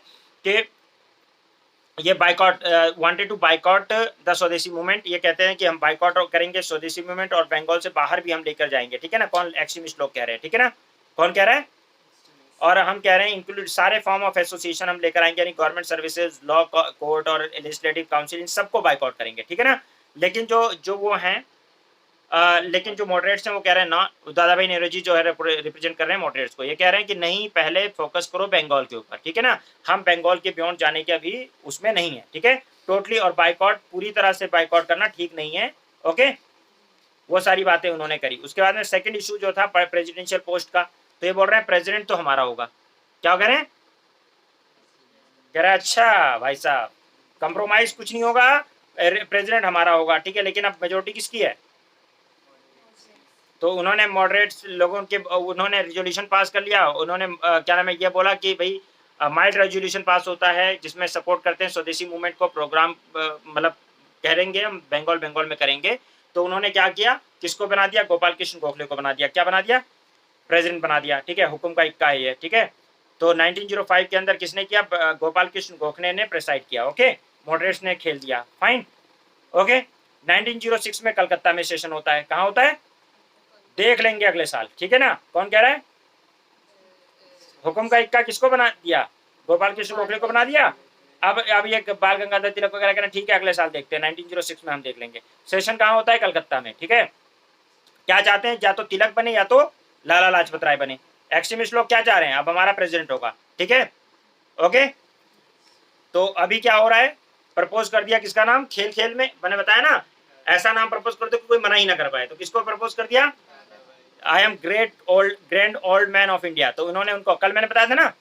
कि ये boycott wanted to boycott the Swadeshi movement. ये कहते हैं कि हम बाइकआउट करेंगे स्वदेशी मूवमेंट और बंगाल से बाहर भी हम लेकर जाएंगे, ठीक है ना। कौन? एक्सट्रीमिस्ट लोग कह रहे हैं, ठीक है ना। कौन कह रहा है? और हम कह रहे हैं इंक्लूड सारे फॉर्म ऑफ एसोसिएशन हम लेकर आएंगे, यानी गवर्नमेंट सर्विसेज, लॉ कोर्ट और लेजिस्लेटिव काउंसिल, इन सबको बाइकआउट करेंगे, ठीक है ना। लेकिन जो जो वो हैं लेकिन जो मॉडरेट्स हैं वो कह रहे हैं ना, दादा भाई नेहरू जो है रिप्रेजेंट कर रहे हैं मॉडरेट्स को, ये कह रहे हैं कि नहीं, पहले फोकस करो बंगाल के ऊपर, ठीक है ना। हम बंगाल के बियॉन्ड जाने के अभी उसमें नहीं है, ठीक है, टोटली। और बाइकआउट पूरी तरह से बाइकआउट करना ठीक नहीं है, ओके। वो सारी बातें उन्होंने करी। उसके बाद में सेकंड इशू जो था प्रेसिडेंशियल पोस्ट का, तो ये बोल रहे हैं प्रेसिडेंट तो हमारा होगा। क्या कह रहे हैं? कह रहे हैं अच्छा भाई साहब, कंप्रोमाइज कुछ नहीं होगा, प्रेसिडेंट हमारा होगा, ठीक है। लेकिन अब मेजोरिटी किसकी है? तो उन्होंने मॉडरेट्स लोगों के उन्होंने रेजोल्यूशन पास कर लिया। उन्होंने क्या नाम है, ये बोला कि भाई माइल्ड रेजोल्यूशन पास होता है जिसमें सपोर्ट करते हैं स्वदेशी मूवमेंट को, प्रोग्राम मतलब कहेंगे हम बंगाल में करेंगे। तो उन्होंने क्या किया, किसको बना दिया? गोपाल कृष्ण गोखले को बना दिया। क्या बना दिया? प्रेसिडेंट बना दिया, ठीक है। हुक्म का इक्का है ये, ठीक है। तो 1905 के अंदर किसने किया? गोपाल कृष्ण गोखले ने प्रेसाइड किया, ओके। मॉडरेट्स ने खेल दिया, फाइन, ओके। 1906 में कलकत्ता में सेशन होता है। कहाँ होता है? देख लेंगे अगले साल, ठीक है ना। कौन कह रहा है? हुक्म का इक्का किसको बना दिया? गोपाल कृष्ण गोखले को बना दिया। अब ये बाल गंगाधर तिलक वगैरह कहना ठीक है अगले साल देखते हैं, 1906 में हम देख लेंगे। सेशन कहाँ होता है? कलकत्ता में, ठीक है। क्या चाहते हैं? या तो तिलक बने या तो लाला लाजपत राय बने। एक्सट्रीमिस्ट लोग क्या चाह रहे हैं? अब हमारा प्रेसिडेंट होगा, ठीक है, ओके। तो अभी क्या हो रहा है? प्रपोज कर दिया, किसका नाम? खेल खेल में मैंने बताया ना, ऐसा नाम प्रपोज कर दो कोई मना ही ना कर पाए। तो किसको प्रपोज कर दिया? I am grand old man of India. तो उन्होंने उनको, कल मैंने बताया था ना,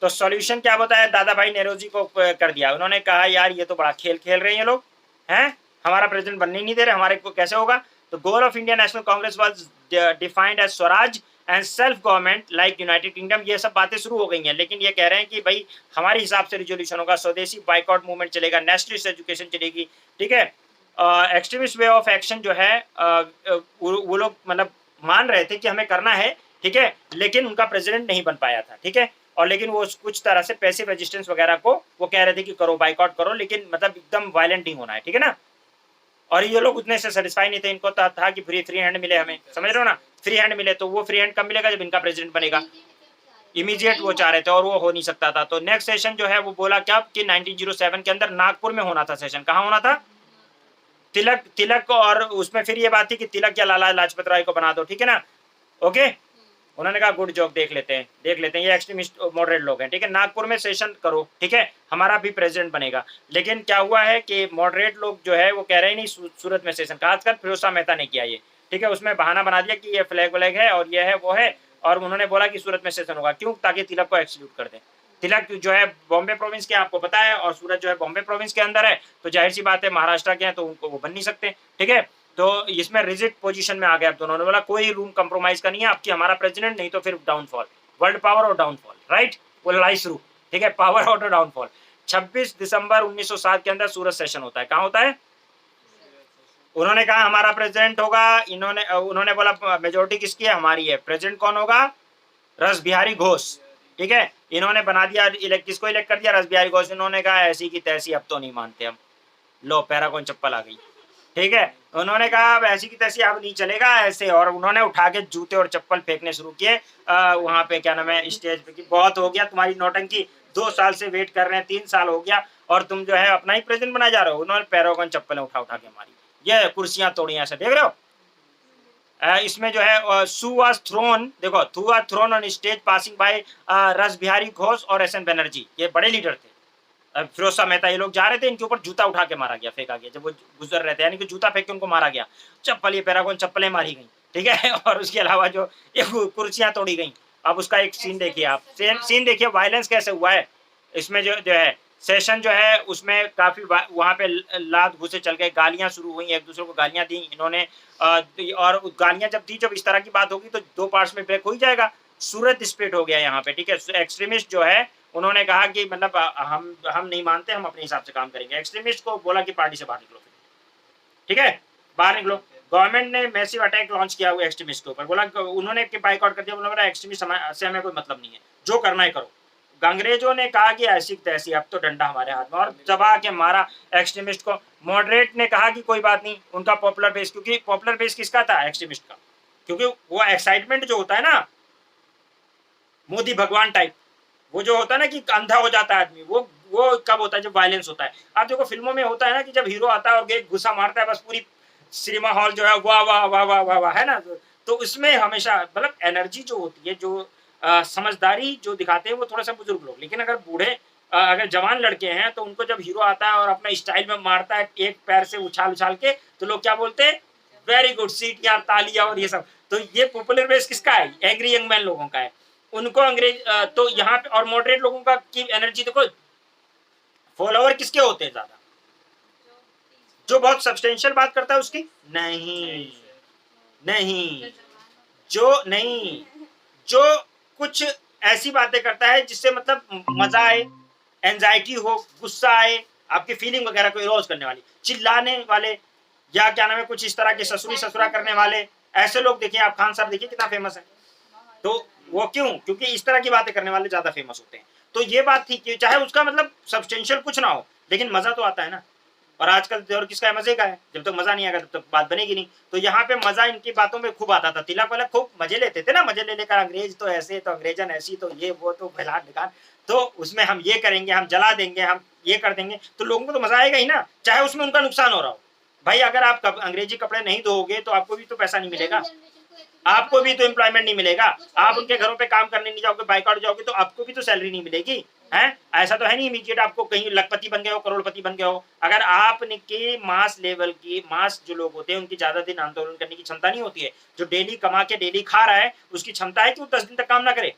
तो सॉल्यूशन क्या बताया? दादा भाई नेहरू को कर दिया। उन्होंने कहा यार ये तो बड़ा खेल खेल रहे हैं ये लोग, हैं, हमारा प्रेसिडेंट बनने ही नहीं दे रहे, हमारे को कैसे होगा। तो goal of India National Congress was defined as Swaraj and self government like United Kingdom. ये सब बातें शुरू हो गई हैं, लेकिन ये कह रहे हैं कि भाई हमारे हिसाब से रिजोल्यूशन होगा, स्वदेशी बाइकआउट मूवमेंट चलेगा, नेशनलिस्ट एजुकेशन चलेगी, ठीक है। एक्सट्रीमिस्ट वे ऑफ एक्शन जो है वो लोग मतलब मान रहे थे कि हमें करना है, ठीक है, लेकिन उनका प्रेसिडेंट नहीं बन पाया था, ठीक है। और लेकिन वो कुछ तरह से पैसिव रेजिस्टेंस वगैरह को वो कह रहे थे कि करो, बाइकआउट करो, लेकिन मतलब एकदम वायलेंट नहीं होना है, ठीक है ना। और ये लोग उतने से सेटिस्फाई नहीं थे, इनको था कि फ्री हैंड मिले हमें, समझ रहे हो ना, फ्री हैंड मिले। तो वो फ्री हैंड कब मिलेगा, जब इनका प्रेसिडेंट बनेगा, इमीडिएट वो चाह रहे थे, और वो हो नहीं सकता था। तो नेक्स्ट सेशन जो है वो बोला क्या कि 1907 के अंदर नागपुर में होना था सेशन। कहाँ होना था, तिलक तिलक और उसमें फिर ये बात थी कि तिलक या लाला लाजपत राय को बना दो, ठीक है ना। ओके, उन्होंने कहा गुड जॉब, देख लेते हैं, ये एक्सट्रीमिस्ट मॉडरेट लोग हैं, ठीक है, नागपुर में सेशन करो, ठीक है, हमारा भी प्रेसिडेंट बनेगा। लेकिन क्या हुआ है कि मॉडरेट लोग जो है वो कह रहे हैं नहीं, सूरत में सेशन, खासकर फिरोज शाह मेहता ने किया ये, ठीक है, उसमें बहाना बना दिया कि ये फ्लैग व्लैग है और ये है वो है, और उन्होंने बोला कि सूरत में सेशन होगा, क्यों, ताकि तिलक को एक्सक्लूड कर दें। तिलक जो है बॉम्बे प्रोविंस के, आपको पता है, और सूरत जो है बॉम्बे प्रोविंस के अंदर है, तो जाहिर सी बात है महाराष्ट्र के हैं तो उनको वो बन नहीं सकते, ठीक है। तो इसमें रिजिड पोजीशन में आ गया, दोनों ने बोला कोई रूम कंप्रोमाइज का नहीं है, आपकी हमारा प्रेसिडेंट, नहीं तो फिर डाउनफॉल, वर्ल्ड पावर और डाउनफॉल, राइट, वो लड़ाई शुरू, ठीक है, पावर और डाउनफॉल। 26 दिसंबर 1907 के अंदर सूरत सेशन होता है। कहाँ होता है, उन्होंने कहा हमारा प्रेसिडेंट होगा, उन्होंने बोला मेजोरिटी किसकी है, हमारी है, प्रेसिडेंट कौन होगा, रस बिहारी घोष, ठीक है, इन्होंने बना दिया, किसको इलेक्ट कर दिया, रस बिहारी घोष। इन्होंने कहा ऐसी की तैसी, अब तो नहीं मानते हम, लो पैरागॉन चप्पल आ गई, ठीक है, उन्होंने कहा अब ऐसी की तैसी अब नहीं चलेगा ऐसे, और उन्होंने उठा के जूते और चप्पल फेंकने शुरू किए वहां पे, क्या नाम है, स्टेज पे, कि बहुत हो गया तुम्हारी नौटंकी, 2 साल से वेट कर रहे हैं, 3 साल हो गया, और तुम जो है अपना ही प्रेसिडेंट बना जा रहे हो। उन्होंने पैरागॉन चप्पलें उठा उठा के मारी, ये कुर्सियां तोड़ी, ऐसे देख रहे हो। इसमें जो है सू वाज थ्रोन, देखो थू was thrown on stage passing by रस बिहारी घोष और एस एन बनर्जी, ये बड़े लीडर थे। फिरोज शाह मेहता, ये लोग जा रहे थे, इनके ऊपर जूता उठा के मारा गया, फेंका गया, जब वो गुजर रहे थे, यानी कि जूता फेंक के उनको मारा गया, चप्पल, ये पैरागॉन चप्पलें मारी गई, ठीक है और उसके अलावा जो ये कुर्सियां तोड़ी गई। अब उसका एक सीन देखिए आप, सीन देखिए वायलेंस कैसे हुआ है इसमें, जो है सेशन जो है उसमें काफी वहां पे लात घुसे चल गए, गालियां शुरू हुई, एक दूसरे को गालियां दी इन्होंने, और गालियां जब दी, जब इस तरह की बात होगी तो 2 पार्ट्स में ब्रेक हो ही जाएगा, सूरत स्प्लिट हो गया यहाँ पे, ठीक है। एक्सट्रीमिस्ट जो है उन्होंने कहा कि मतलब हम नहीं मानते, हम अपने हिसाब से काम करेंगे। एक्सट्रीमिस्ट को बोला कि पार्टी से बाहर निकलो, ठीक है, बाहर निकलो। गवर्नमेंट ने मैसिव अटैक लॉन्च किया हुआ एक्सट्रीमिस्ट के ऊपर, बोला उन्होंने बाइकआउट कर दिया, बोला एक्सट्रीमिस्ट से हमें कोई मतलब नहीं है, जो करना है करो। अंग्रेजों ने कहा कि ऐसी तैसी, अब तो डंडा हमारे हाथ में, और दबा के मारा एक्सट्रीमिस्ट को। मॉडरेट ने कहा कि कोई बात नहीं, उनका पॉपुलर बेस, क्योंकि पॉपुलर बेस किसका था, एक्सट्रीमिस्ट का, क्योंकि वो एक्साइटमेंट जो होता है ना, मोदी भगवान टाइप, वो जो होता है ना कि अंधा हो जाता है आदमी, वो कब होता है, जब वायलेंस होता है। आप देखो फिल्मों में होता है ना कि जब हीरो आता है और एक घुसा मारता है, बस पूरी सिनेमा हॉल जो है वाह वाह वाह वाह वाह वाह, है ना। तो उसमें हमेशा मतलब एनर्जी जो होती है, जो समझदारी जो दिखाते हैं वो थोड़ा सा बुजुर्ग लोग, लेकिन अगर बूढ़े अगर जवान लड़के हैं तो उनको जब हीरो आता है और अपना स्टाइल में मारता है एक पैर से उछाल उछाल के, तो लोग क्या बोलते हैं, वेरी गुड, सीटियां तालियां और ये सब। तो ये पॉपुलर बेस किसका है, एंग्री यंग मैन लोगों का है, उनको अंग्रेज तो यहाँ पे, और मॉडरेट लोगों का की एनर्जी देखो, फॉलोअर किसके होते हैं ज्यादा, जो बहुत सब्सटेंशियल बात करता है उसकी, नहीं नहीं, जो कुछ ऐसी बातें करता है जिससे मतलब मजा आए, एंजाइटी हो, गुस्सा आए, आपकी फीलिंग वगैरह को इरोज करने वाली, चिल्लाने वाले, या क्या नाम है, कुछ इस तरह के ससुरी ससुरा करने वाले, ऐसे लोग देखिए आप, खान साहब देखिए कितना फेमस है। तो वो क्यों, क्योंकि इस तरह की बातें करने वाले ज्यादा फेमस होते हैं। तो ये बात थी कि चाहे उसका मतलब सब्सटेंशियल कुछ ना हो, लेकिन मजा तो आता है ना। और आजकल दौर किसका है, मजे का है, जब तक मजा नहीं आएगा तब तक बात बनेगी नहीं। तो यहाँ पे मजा इनकी बातों में खूब आता था, तिलक वाले खूब मजे लेते थे ना, मजे ले लेकर अंग्रेज तो ऐसे, तो अंग्रेजन ऐसी, तो ये वो, तो फैलान निकाल, तो उसमें हम ये करेंगे, हम जला देंगे, हम ये कर देंगे, तो लोगों को तो मजा आएगा ही ना, चाहे उसमें उनका नुकसान हो रहा हो। भाई अगर आप अंग्रेजी कपड़े नहीं धोगे तो आपको भी तो पैसा नहीं मिलेगा, आपको भी तो एम्प्लॉयमेंट नहीं मिलेगा, आप उनके घरों पे काम करने नहीं जाओगे, बाइकआउट जाओगे तो आपको भी तो सैलरी नहीं मिलेगी, है। ऐसा तो है नहीं इमीडिएट आपको कहीं लखपति बन गए हो, करोड़पति बन गए हो। अगर आपने के मास लेवल की, मास जो लोग होते हैं उनकी ज्यादा दिन आंदोलन करने की क्षमता नहीं होती है, जो डेली कमा के डेली खा रहा है उसकी क्षमता है कि वो 10 दिन तक काम ना करे,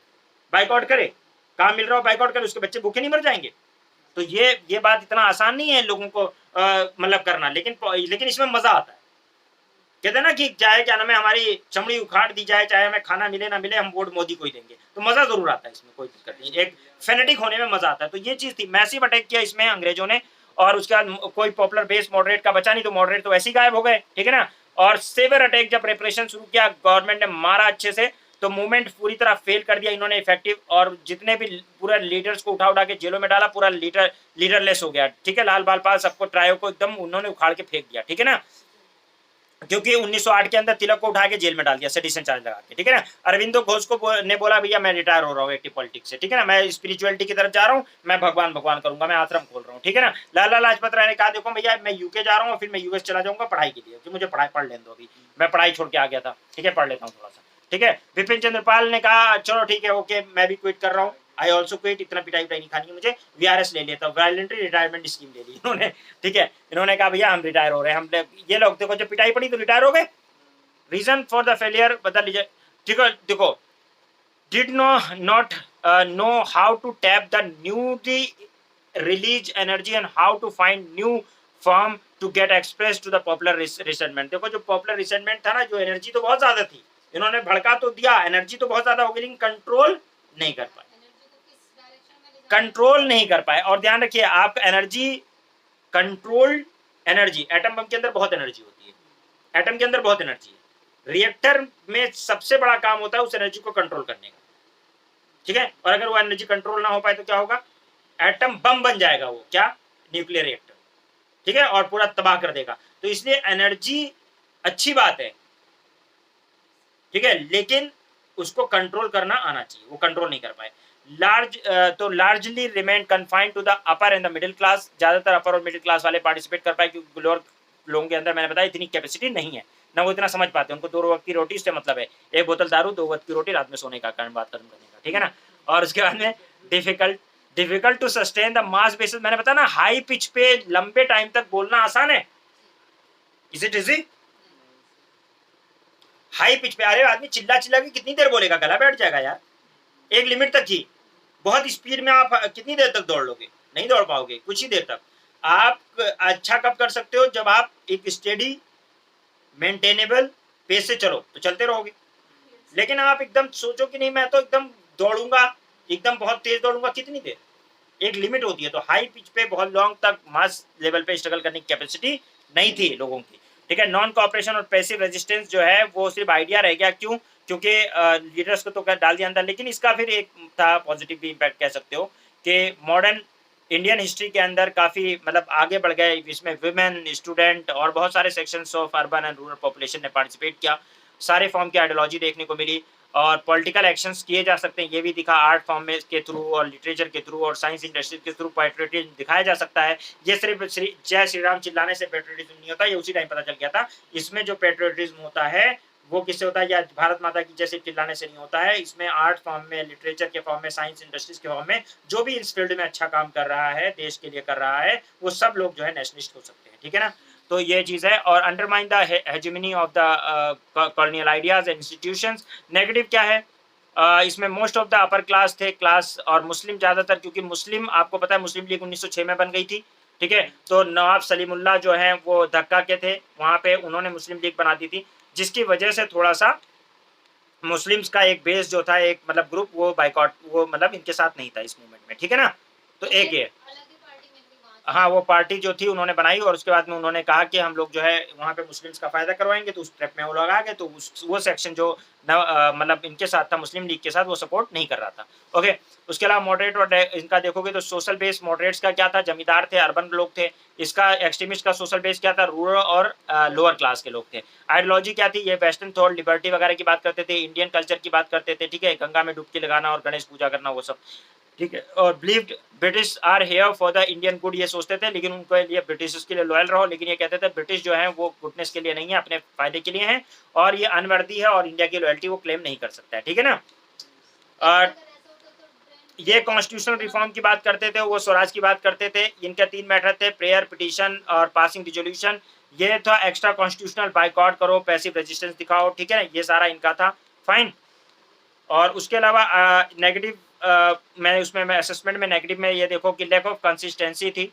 बाइकआउट करे, काम मिल रहा हो बाइकआउट करे, उसके बच्चे भूखे नहीं मर जाएंगे। तो ये बात इतना आसान नहीं है लोगों को मतलब करना, लेकिन इसमें मजा आता है। कहते हैं ना कि चाहे क्या नाम है, हमारी चमड़ी उखाड़ दी जाए, चाहे हमें खाना मिले ना मिले, हम वोट मोदी को ही देंगे, तो मजा जरूर आता है, इसमें कोई दिक्कत नहीं, एक फेनेटिक होने में मजा आता है। तो ये चीज थी, मैसिव अटैक किया इसमें अंग्रेजों ने, और उसके बाद कोई पॉपुलर बेस मॉडरेट का बचा नहीं, तो मॉडरेट तो ऐसे ही गायब हो गए, ठीक है ना। और सेवर अटैक जब रेप्रेशन शुरू किया, गवर्नमेंट ने मारा अच्छे से, तो मूवमेंट पूरी तरह फेल कर दिया इन्होंने इफेक्टिव, और जितने भी पूरा लीडर्स को उठा के जेलों में डाला, पूरा लीडरलेस हो गया, ठीक है। लाल बाल पाल सबको ट्रायो को एकदम उन्होंने उखाड़ के फेंक दिया, ठीक है ना, क्योंकि 1908 के अंदर तिलक को उठा के जेल में डाल दिया सेडिशन चार्ज लगा के, ठीक है ना। अरविंदो घोष को ने बोला भैया मैं रिटायर हो रहा हूँ एक्टिव पॉलिटिक्स से, ठीक है ना, मैं स्पिरिचुअलिटी की तरफ जा रहा हूँ, मैं भगवान करूंगा, मैं आश्रम खोल रहा हूँ, ठीक है ना। लाला लाजपत राय ने कहा देखो भैया मैं यूके जा रहा हूँ, फिर मैं यूएस चला जाऊंगा पढ़ाई के लिए, कि मुझे पढ़ाई पढ़ लेने दो, अभी मैं पढ़ाई छोड़ के आ गया था, ठीक है, पढ़ लेता हूँ थोड़ा सा, ठीक है। बिपिन चंद्र पाल ने कहा चलो ठीक है ओके मैं भी क्विट कर रहा हूँ, आई ऑल्सो क्विट, इतना पिटाई नहीं खानी मुझे, वीआरएस ले लिया था, वॉलंटरी रिटायरमेंट स्कीम ले ली इन्होंने, ठीक है। इन्होंने कहा भैया हम रिटायर हो रहे हैं, हम ये लोग देखो जब पिटाई पड़ी तो रिटायर हो गए। रीजन फॉर द फेलियर बदल लीजिए, ठीक है। देखो did not know how to tap the newly released energy and how to find new form to get expressed to the popular resentment। देखो जो पॉपुलर रिसेंटमेंट था ना, जो एनर्जी तो बहुत ज्यादा थी, इन्होंने भड़का तो दिया, एनर्जी तो बहुत ज्यादा हो गई, लेकिन कंट्रोल नहीं कर पाए, कंट्रोल नहीं कर पाए। और ध्यान रखिए आप energy controlled energy, atom bomb के अंदर बहुत एनर्जी होती है, एटम के अंदर बहुत एनर्जी है, रिएक्टर में सबसे बड़ा काम होता है उस एनर्जी को कंट्रोल करने का, ठीक है। और अगर वो एनर्जी कंट्रोल ना हो पाए तो क्या होगा, एटम बम बन जाएगा वो, क्या, न्यूक्लियर रिएक्टर, ठीक है, और पूरा तबाह कर देगा। तो इसलिए एनर्जी अच्छी बात है, ठीक है, लेकिन उसको कंट्रोल करना आना चाहिए, वो कंट्रोल नहीं कर पाए। Largely remain confined to the upper and the middle class, ज्यादातर अपर और मिडिल क्लास वाले पार्टिसिपेट कर पाए, क्योंकि लोअर लोगों के अंदर मैंने बताया इतनी कैपेसिटी नहीं है, ना वो इतना समझ पाते, उनको 2 वक्त की रोटी से मतलब है, एक बोतल दारू 2 वक्त की रोटी, रात में सोने का कारण बात खत्म करने का, ठीक है ना। और उसके बाद में difficult to sustain the mass basis, मैंने बताया ना हाई पिच पे लंबे टाइम तक बोलना आसान है, is it easy, high pitch पे अरे आदमी चिल्ला चिल्ला के कितनी देर बोलेगा, गला बैठ जाएगा यार, एक लिमिट तक ही, बहुत स्पीड में आप कितनी देर तक दौड़ लोगे, नहीं दौड़ पाओगे कुछ ही देर तक। आप अच्छा कब कर सकते हो, जब आप एक स्टेडी मेंटेनेबल पेस से चलो तो चलते रहोगे, लेकिन आप एकदम सोचो कि नहीं मैं तो एकदम दौड़ूंगा, एकदम बहुत तेज दौड़ूंगा, कितनी देर, एक लिमिट होती है। तो हाई पिच पे बहुत लॉन्ग तक मास लेवल पे स्ट्रगल करने की कैपेसिटी नहीं थी लोगों की, ठीक है। नॉन कॉपरेशन और पैसिव रेजिस्टेंस जो है वो सिर्फ आइडिया रह गया, क्यों, क्योंकि लीडर्स को तो डाल दिया अंदर, लेकिन इसका फिर एक था पॉजिटिव भी इम्पैक्ट कह सकते हो कि मॉडर्न इंडियन हिस्ट्री के अंदर काफ़ी मतलब आगे बढ़ गए, इसमें वुमेन, स्टूडेंट और बहुत सारे sections of urban and rural population ने पार्टिसिपेट किया, सारे फॉर्म की आइडियोलॉजी देखने को मिली, और पॉलिटिकल एक्शंस किए जा सकते हैं, ये भी दिखा आर्ट फॉर्म में के थ्रू और लिटरेचर के थ्रू और साइंस इंडस्ट्री के थ्रू पेट्रियटिज्म दिखाया जा सकता है। ये सिर्फ जय श्री राम चिल्लाने से पेट्रियटिज्म नहीं होता, ये उसी टाइम पता चल गया था। इसमें जो पेट्रियटिज्म होता है वो किससे होता है, या भारत माता की जैसे चिल्लाने से नहीं होता है, इसमें आर्ट फॉर्म में, लिटरेचर के फॉर्म में, साइंस इंडस्ट्रीज के फॉर्म में, जो भी इस फील्ड में अच्छा काम कर रहा है, देश के लिए कर रहा है, वो सब लोग जो है नेशनलिस्ट हो सकते हैं, ठीक है ना। तो ये चीज़ है। और undermine the hegemony of the colonial ideas and institutions. Negative क्या है, इसमें most of the upper class थे, क्लास और मुस्लिम ज़्यादातर, क्योंकि मुस्लिम आपको पता है मुस्लिम लीग 1906 में बन गई थी, ठीक है। तो नवाब सलीमुल्लाह जो हैं वो धक्का के थे वहाँ पे, उन्होंने मुस्लिम लीग बना दी थी, जिसकी वजह से थोड़ा सा मुस्लिम्स का एक बेस जो था, एक मतलब ग्रुप, वो बाइकॉट, वो मतलब इनके साथ नहीं था इस मूवमेंट में, ठीक है ना। तो एक ये हाँ वो पार्टी जो थी उन्होंने बनाई, और उसके बाद में उन्होंने कहा कि हम लोग जो है वहाँ पे मुस्लिम्स का फायदा करवाएंगे, तो उस ट्रैप में वो लोग आ गए, तो वो सेक्शन जो मतलब इनके साथ था, मुस्लिम लीग के साथ, वो सपोर्ट नहीं कर रहा था, ओके। उसके अलावा मॉडरेट और इनका देखोगे तो सोशल बेस मॉडरेट्स का क्या था, जमींदार थे, अर्बन लोग थे। इसका एक्सट्रीमिस्ट का सोशल बेस क्या था, रूरल और लोअर क्लास के लोग थे। आइडियोलॉजी क्या थी, ये वेस्टर्न थॉट, लिबर्टी वगैरह की बात करते थे, इंडियन कल्चर की बात करते थे, ठीक है, गंगा में डुबकी लगाना और गणेश पूजा करना, वो सब, ठीक है। और believed British are here for the Indian good, ये सोचते थे, लेकिन उनके लिए ब्रिटिश के लिए लॉयल रहो, लेकिन ये कहते थे ब्रिटिश जो है वो गुडनेस के लिए नहीं है, अपने फायदे के लिए है, और ये अनवर्दी है और इंडिया की लॉयल्टी वो क्लेम नहीं कर सकता है, ठीक है ना। और ये कॉन्स्टिट्यूशनल रिफॉर्म की बात करते थे, वो स्वराज की बात करते थे। इनके 3 मैटर थे, प्रेयर, पिटीशन और पासिंग रिजोल्यूशन। ये था एक्स्ट्रा कॉन्स्टिट्यूशनल, बाइकआउट करो, पैसिव रेजिस्टेंस दिखाओ, ठीक है, ये सारा इनका था, फाइन। और उसके अलावा नेगेटिव मैं उसमें मैं असेसमेंट में नेगेटिव में ये देखो कि लैक ऑफ कंसिस्टेंसी थी,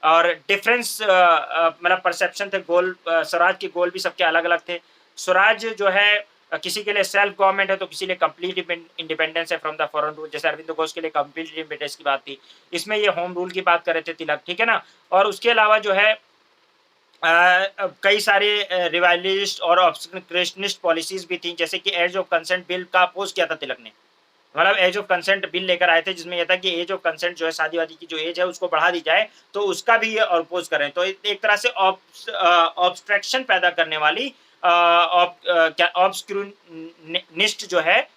और डिफरेंस मतलब परसेप्शन थे, गोल स्वराज के गोल भी सबके अलग अलग थे। स्वराज जो है किसी के लिए सेल्फ गवर्नमेंट है, तो किसी लिए कंप्लीट इंडिपेंडेंस है फ्रॉम द फॉरेन रूल, जैसे अरविंद घोष के लिए कंप्लीट इंडिपेंडेंस की बात थी, इसमें ये होम रूल की बात कर रहे थे तिलक, ठीक है ना। और उसके अलावा जो है कई सारे रिवाइवलिस्ट और ऑब्स्ट्रक्शनिस्ट पॉलिसीज भी थी, जैसे कि एज ऑफ कंसेंट बिल का अपोज किया था तिलक ने। मतलब एज ऑफ कंसेंट बिल लेकर आए थे, जिसमें यह था कि एज ऑफ कंसेंट जो है, शादी वादी की जो एज है उसको बढ़ा दी जाए, तो उसका भी ये अपोज कर रहे हैं। तो एक तरह से ऑब्स्ट्रक्शन पैदा करने वाली ऑब्स्क्यूनिस्ट जो है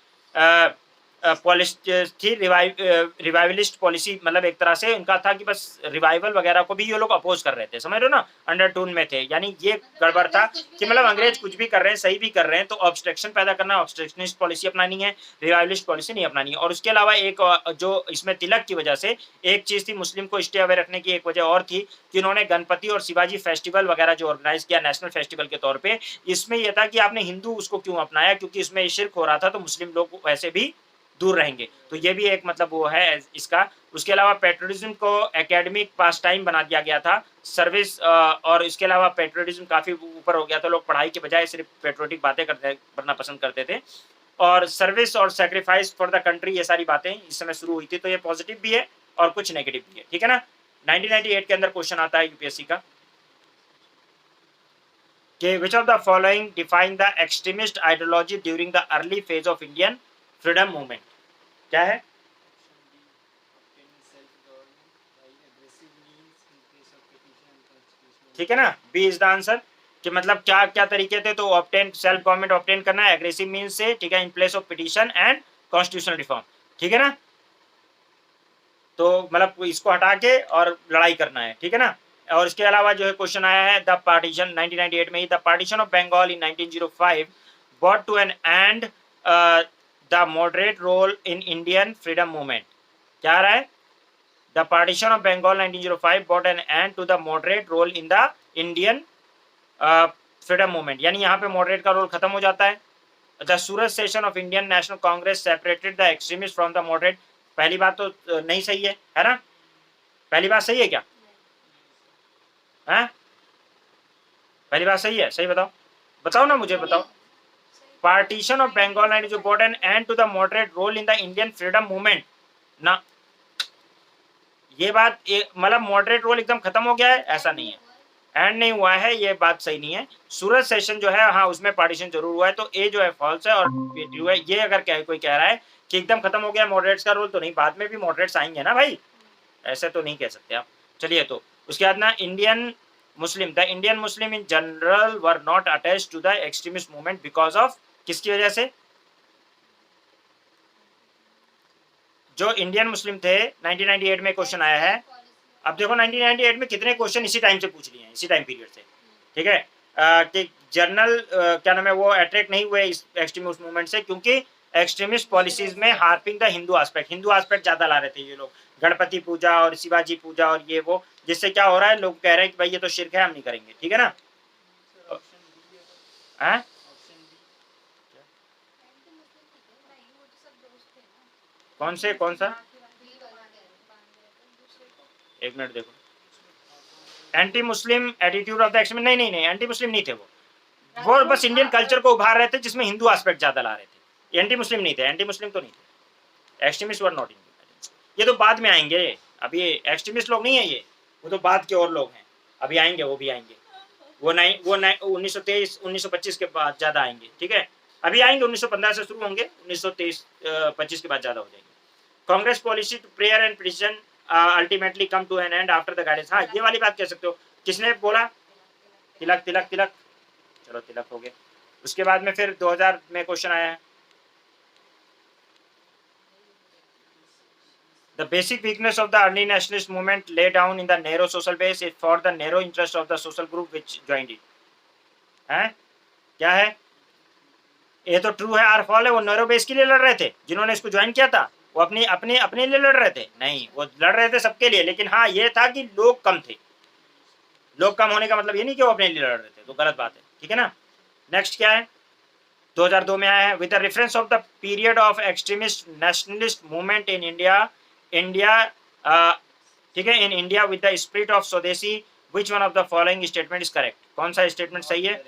पॉलिसी थी, रिवाइवलिस्ट पॉलिसी। मतलब एक तरह से उनका था कि बस रिवाइवल वगैरह को भी ये लोग अपोज कर रहे थे, समझ रहे हो ना, अंडरटोन में थे। यानी ये गड़बड़ था कि मतलब अंग्रेज कुछ भी कर रहे हैं, सही भी कर रहे हैं, तो ऑब्स्ट्रक्शन पैदा करना, ऑब्स्ट्रक्शनिस्ट पॉलिसी अपनानी है, रिवाइवलिस्ट पॉलिसी नहीं अपनानी है। और उसके अलावा एक जो इसमें तिलक की वजह से एक चीज थी, मुस्लिम को स्टे अवे रखने की एक वजह और थी कि उन्होंने गणपति और शिवाजी फेस्टिवल वगैरह जो ऑर्गेनाइज किया नेशनल फेस्टिवल के तौर पे, इसमें यह था कि आपने हिंदू उसको क्यों अपनाया, क्योंकि इसमें शिर्क हो रहा था, तो मुस्लिम लोग वैसे भी दूर रहेंगे। तो ये भी एक मतलब वो है इसका। उसके अलावा पेट्रोलिज्म को एकेडमिक पास टाइम बना दिया गया था, सर्विस और इसके अलावा पेट्रोलिज्म काफी ऊपर हो गया था, लोग पढ़ाई के बजाय सिर्फ पेट्रोटिक बातें करना पसंद करते थे। और सर्विस और सेक्रीफाइस फॉर द कंट्री, ये सारी बातें इस समय शुरू हुई थी। तो ये पॉजिटिव भी है और कुछ नेगेटिव भी है, ठीक है ना। 1998 के अंदर क्वेश्चन आता है यूपीएससी का कि which of the following define the extremist ideology during the early phase of Indian freedom movement. क्या है? ठीक है ना, बी इज द आंसर। कि मतलब क्या क्या तरीके थे, तो ऑब्टेन सेल्फ गवर्नमेंट ऑब्टेन करना है एग्रेसिव मींस से, ठीक है, in place of petition and constitutional reform, ठीक है ना। तो मतलब इसको हटा के और लड़ाई करना है, ठीक है ना। और इसके अलावा जो है क्वेश्चन आया है द पार्टीशन 1998 में ही, the partition of Bengal in 1905 brought to an end the moderate role in Indian freedom movement। क्या आ रहा है? The partition of Bengal 1905 brought an end to the moderate role in the Indian freedom movement। यानी यहाँ पे moderate का role खत्म हो जाता है। The Surat session of Indian National Congress separated the extremists from the moderate। पहली बात तो नहीं सही है ना? पहली बात सही है क्या? है? पहली बात सही है? सही बताओ, बताओ ना, मुझे बताओ। पार्टीशन ऑफ बंगाल एंड जो brought an end to the moderate role in the Indian freedom movement ना, ये बात मतलब मॉडरेट रोल एकदम खत्म हो गया है, ऐसा नहीं है, एंड नहीं हुआ है, ये बात सही नहीं है। सूरत सेशन जो है, हाँ उसमें पार्टीशन जरूर हुआ है, तो ए जो है फॉल्स है और बी ट्रू है। ये अगर कोई कह रहा है कि एकदम खत्म हो गया मॉडरेट्स का रोल, तो नहीं, बाद में भी मॉडरेट्स आएंगे ना भाई, ऐसे तो नहीं कह सकते आप। चलिए, तो उसके बाद ना, Indian Muslim, the Indian Muslim in general were not attach to the extremist movement because of, किसकी वजह से? जो इंडियन मुस्लिम थे 1998 में क्वेश्चन आया है। अब देखो 1998 में कितने क्वेश्चन इसी टाइम से पूछ लिए हैं, इसी टाइम पीरियड से, ठीक है। कि जर्नल क्या नाम है वो अट्रैक्ट नहीं हुए इस एक्सट्रीमिस्ट मूवमेंट से, क्योंकि एक्सट्रीमिस्ट पॉलिसीज में हार्पिंग द हिंदू एस्पेक्ट ज्यादा ला रहे थे ये लोग, गणपति पूजा और शिवाजी पूजा और ये वो, जिससे क्या हो रहा है, लोग कह रहे हैं कि भाई ये तो शिर्क है, हम नहीं करेंगे, ठीक है ना। कौन सा? एक मिनट देखो, anti Muslim attitude of the extremist, नहीं, एंटी मुस्लिम नहीं थे वो बस इंडियन कल्चर को उभार रहे थे, जिसमें हिंदू एस्पेक्ट ज्यादा ला रहे थे। एंटी मुस्लिम नहीं थे, एंटी मुस्लिम तो नहीं थे, एक्सट्रीमिस्ट वर नॉट इंडियन। ये तो बाद में आएंगे, अभी एक्सट्रीमिस्ट लोग नहीं है ये, वो तो बाद के और लोग हैं, अभी आएंगे, वो भी आएंगे, वो 1923 1925 के बाद ज्यादा आएंगे, ठीक है। अभी आएंगे, 1915 से शुरू होंगे, 1923 25 के बाद ज्यादा हो जाएंगे। Congress policy to prayer and petition ultimately come to an end after the guidance. हाँ, ये वाली बात कह सकते हो। किसने बोला? तिलक, तिलक, तिलक, चलो तिलक हो गए। उसके बाद में फिर 2000 में क्वेश्चन आया है, the basic weakness of the early nationalist movement lay down in the narrow social base is for the narrow interest of the social group which joined it। है क्या है? ये तो ट्रू है, आर फॉल है, वो नैरो बेस के लिए लड़ रहे थे, जिन्होंने इसको ज्वाइन किया था वो अपनी अपने अपने लिए लड़ रहे थे, नहीं, वो लड़ रहे थे सबके लिए, लेकिन हाँ ये था कि लोग कम थे। लोग कम होने का मतलब ये नहीं कि वो अपने लिए लड़ रहे थे, तो गलत बात है, ठीक है ना। नेक्स्ट क्या है, 2002 में आया है, with the reference of the period of extremist nationalist movement in India, ठीक है, in India with the spirit of swadeshi, which one of the following statement is correct. कौन सा स्टेटमेंट सही है?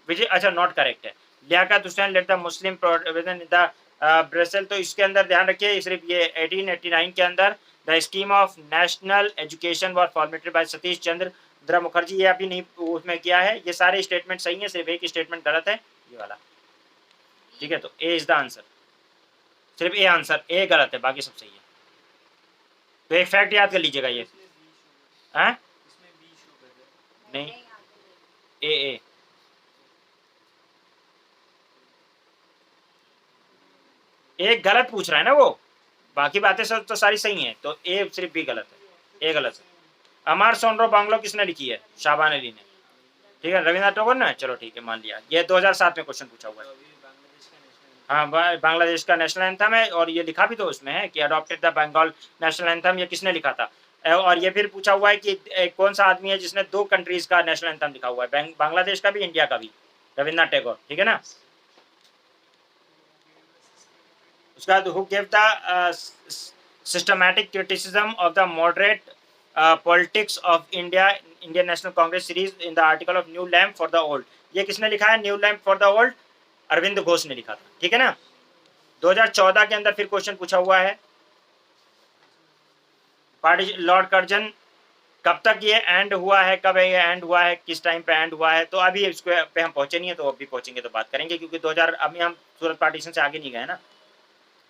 विजय, अच्छा नॉट करेक्ट है। Liaqat Hussain let the Muslim provision the Brussels, तो इसके अंदर ध्यान रखिए, सिर्फ ये 1889 के अंदर the scheme of national education were formatted by Satish Chandra Indira Mukherjee, ये अभी नहीं उसमें किया है। ये सारे स्टेटमेंट सही है, सिर्फ एक स्टेटमेंट गलत है, ये वाला। ठीक है, तो ए इज द आंसर, सिर्फ ए आंसर, ए गलत है, बाकी सब सही है। तो एक फैक्ट याद कर लीजिएगा ये। हाँ नहीं, ए एक गलत पूछ रहा है ना वो, बाकी बातें सब तो सारी सही हैं, तो ए सिर्फ बी गलत है, ए गलत है। अमर सोनरो बांग्लो किसने लिखी है? शाहबान अली ने। ठीक है, रविंद्रनाथ टैगोर ने, चलो ठीक है, मान लिया। ये 2007 में क्वेश्चन पूछा हुआ है। हाँ, बांग्लादेश का नेशनल एंथम है, और ये लिखा भी तो उसमें है कि adopted the Bengal national anthem, ये किसने लिखा था? और ये फिर पूछा हुआ है कि कौन सा आदमी है जिसने 2 कंट्रीज का नेशनल एंथम लिखा हुआ है, बांग्लादेश का भी, इंडिया का भी? रविंद्रनाथ टैगोर, ठीक है ना। उसके बाद who give the systematic criticism of the moderate politics of India, Indian National Congress series in the article of new lamp for the old, ये किसने लिखा है? New lamp for the old, Arvind Ghosh ने लिखा था, ठीक है ना। 2014 के अंदर फिर क्वेश्चन पूछा हुआ है, लॉर्ड कर्जन, कब तक ये एंड हुआ है, कब ये एंड हुआ है, किस टाइम पे एंड हुआ है? तो अभी इसको पे हम पहुंचे नहीं है, तो अभी पहुंचेंगे तो बात करेंगे, क्योंकि 2000 अभी हम सूरत पार्टीशन से आगे नहीं गए ना,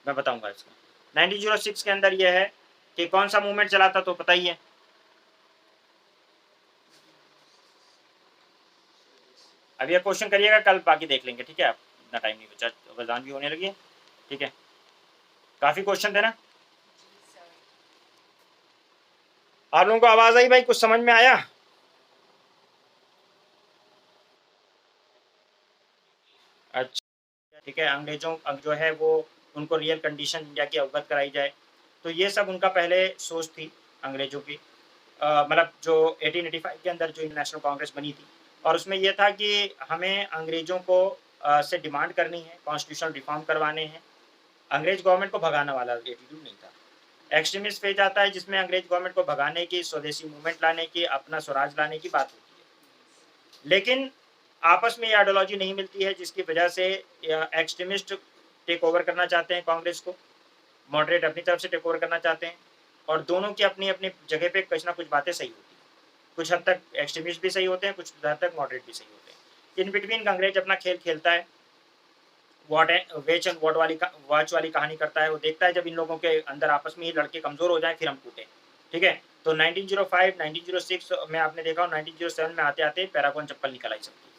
मैं बताऊंगा इसको। 1906 के अंदर ये है कि कौन सा मूवमेंट चला था, तो पता ही है। अब ये क्वेश्चन करिएगा, कल बाकी देख लेंगे, ठीक है। आप इतना टाइम नहीं बचा, अजान भी होने लगी है, ठीक है। काफी क्वेश्चन थे ना। आप लोगों को आवाज आई भाई? कुछ समझ में आया? अच्छा, ठीक है। अंग्रेजों जो है वो, उनको रियल कंडीशन इंडिया की अवगत कराई जाए, तो ये सब उनका पहले सोच थी अंग्रेजों की। मतलब जो 1885 के अंदर जो नेशनल कांग्रेस बनी थी, और उसमें यह था कि हमें अंग्रेजों को से डिमांड करनी है, कॉन्स्टिट्यूशन रिफॉर्म करवाने हैं। अंग्रेज गवर्नमेंट को भगाने वाला एटीट्यूड नहीं था। एक्सट्रीमिस्ट फेज आता है जिसमें अंग्रेज गवर्नमेंट को भगाने की, स्वदेशी मूवमेंट लाने की, अपना स्वराज लाने की बात होती है। लेकिन आपस में ये आइडियोलॉजी नहीं मिलती है, जिसकी वजह से एक्सट्रीमिस्ट टेक ओवर करना चाहते हैं कांग्रेस को, मॉडरेट अपनी तरफ से टेक ओवर करना चाहते हैं, और दोनों की अपनी अपनी जगह पे कुछ ना कुछ बातें सही होती हैं। कुछ हद तक एक्सट्रीमिस्ट भी सही होते हैं, कुछ हद तक मॉडरेट भी सही होते हैं। इन बिटवीन अंग्रेज अपना खेल खेलता है, वॉट वेच एंड वॉच वाली कहानी करता है। वो देखता है जब इन लोगों के अंदर आपस में ही लड़के कमजोर हो जाए, फिर हम कूटें, ठीक है। तो 1905, 1906 में आपने देखा, 1907 में आते आते पैरागॉन चप्पल निकल आई सबकी,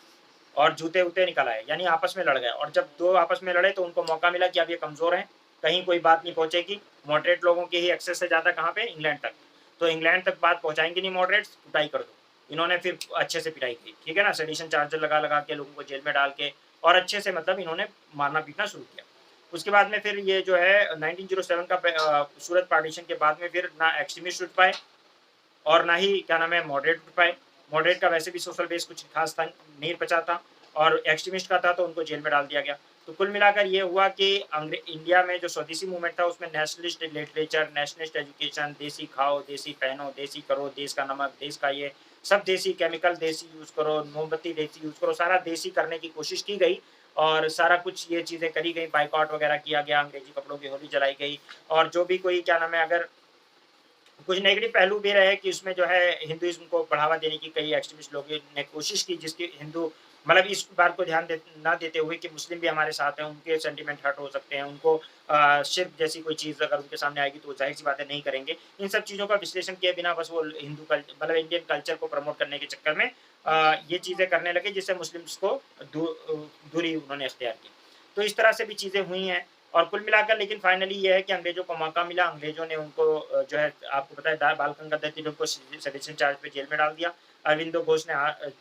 और जूते उते निकल आए, यानी आपस में लड़ गए। और जब दो आपस में लड़े तो उनको मौका मिला कि अब ये कमजोर हैं, कहीं कोई बात नहीं पहुंचेगी। मॉडरेट लोगों की ही एक्सेस से ज्यादा कहाँ पे? इंग्लैंड तक। तो इंग्लैंड तक बात पहुंचाएंगे नहीं मॉडरेट्स, पिटाई कर दो। इन्होंने फिर अच्छे से पिटाई की, ठीक है ना, सेडिशन चार्जर लगा लगा के लोगों को जेल में डाल के, और अच्छे से मतलब इन्होंने मारना पीटना शुरू किया। उसके बाद में फिर ये जो है 1907 का सूरत पार्टीशन के बाद में फिर ना एक्सट्रीमिस्ट उठ पाए, और ना ही क्या नाम है मॉडरेट उठ पाए। मॉडरेट का वैसे भी सोशल बेस कुछ खास था नहीं बचा था, और एक्सट्रीमिस्ट का था तो उनको जेल में डाल दिया गया। तो कुल मिलाकर ये हुआ कि इंडिया में जो स्वदेशी मूवमेंट था उसमें नेशनलिस्ट लिटरेचर, नेशनलिस्ट एजुकेशन, देसी खाओ, देसी पहनो, देसी करो, देश का नमक, देश का ये सब देसी, केमिकल देसी यूज करो, मोमबत्ती देसी यूज करो, सारा देसी करने की कोशिश की गई, और सारा कुछ ये चीज़ें करी गई। बाइकआउट वगैरह किया गया, अंग्रेजी कपड़ों की होली जलाई गई, और जो भी कोई क्या नाम है, अगर कुछ नेगेटिव पहलू भी रहे कि उसमें जो है हिंदुइज्म को बढ़ावा देने की कई एक्सट्रीमिस्ट लोगों ने कोशिश की, जिसकी हिंदू मतलब इस बात को ध्यान ना देते हुए कि मुस्लिम भी हमारे साथ हैं, उनके सेंटीमेंट हर्ट हो सकते हैं, उनको शिर्क जैसी कोई चीज़ अगर उनके सामने आएगी तो वो जाहिर सी बातें नहीं करेंगे। इन सब चीज़ों का विश्लेषण किए बिना बस वो हिंदू मतलब इंडियन कल्चर को प्रमोट करने के चक्कर में ये चीज़ें करने लगे, जिससे मुस्लिम्स को दूरी उन्होंने अख्तियार की। तो इस तरह से भी चीज़ें हुई हैं, और कुल मिलाकर लेकिन फाइनली ये है कि अंग्रेजों को मौका मिला, अंग्रेजों ने उनको जो है आपको पता है बाल गंगाधर तिलक को सेडिशन चार्ज पे जेल में डाल दिया। अरविंदो घोष ने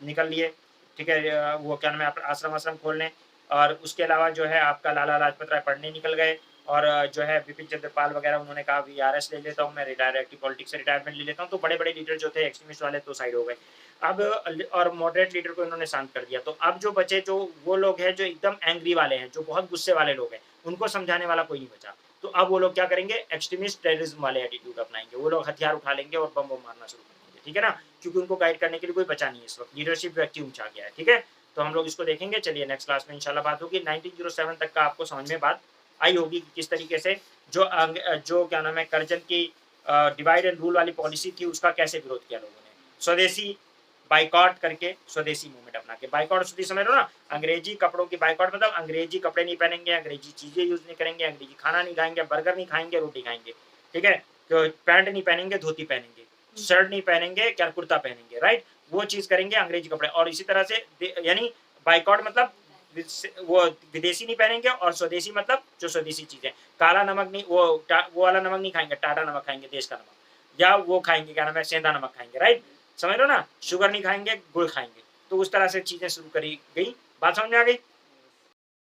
निकल लिए, ठीक है, वो क्या नाम है आश्रम आश्रम खोलने। और उसके अलावा जो है आपका लाला लाजपत राय पढ़ने निकल गए, और जो है विपिन चंद्र पाल वगैरह उन्होंने कहा VRS ले लेता हूँ मैं, डायरेक्टली पॉलिटिक्स से रिटायरमेंट ले लेता हूँ। तो बड़े बड़े लीडर जो थे एक्सट्रीमिस्ट वाले तो साइड हो गए अब, और मॉडरेट लीडर को इन्होंने शांत कर दिया। तो अब जो बचे जो वो लोग हैं जो एकदम एंग्री वाले हैं, जो बहुत गुस्से वाले लोग हैं, उनको समझाने वाला कोई नहीं बचा। तो अब वो लोग क्या करेंगे? एक्सट्रीमिस्ट टेररिज्म वाले एटीट्यूड अपनाएंगे। वो लोग हथियार उठा लेंगे और बम मारना शुरू कर देंगे, ठीक है ना, क्योंकि उनको गाइड करने के लिए कोई बचा नहीं है इस वक्त, लीडरशिप वैक्यूम छा गया है, ठीक है। तो हम लोग इसको देखेंगे। चलिए नेक्स्ट क्लास में इंशाल्लाह बात होगी। 1907 तक का आपको समझ में बात आई होगी कि किस तरीके से जो क्या नाम है कर्जन की डिवाइड एंड रूल वाली पॉलिसी थी उसका कैसे विरोध किया लोगों ने। स्वदेशी बाइकआउट करके स्वदेशी मूवमेंट अपना के। बाइकआउट स्वदेशी समझ लो ना, अंग्रेजी कपड़ों की बाइकआउट मतलब अंग्रेजी कपड़े नहीं पहनेंगे, अंग्रेजी चीजें यूज नहीं करेंगे, अंग्रेजी खाना नहीं खाएंगे, बर्गर नहीं खाएंगे, रोटी खाएंगे, ठीक है, तो पैंट नहीं पहनेंगे, धोती पहनेंगे, शर्ट नहीं पहनेंगे, क्या कुर्ता पहनेंगे, राइट, वो चीज करेंगे अंग्रेजी कपड़े। और इसी तरह से यानी बाइकआउट मतलब वो विदेशी नहीं पहनेंगे, और स्वदेशी मतलब जो स्वदेशी चीजें, काला नमक नहीं, वो वाला नमक नहीं खाएंगे, टाटा नमक खाएंगे, देश का नमक, या वो खाएंगे क्या नाम है, सेंधा नमक खाएंगे, राइट, समझ लो ना, शुगर नहीं खाएंगे, गुड़ खाएंगे। तो उस तरह से चीजें शुरू करी गई। बात समझ में आ गई?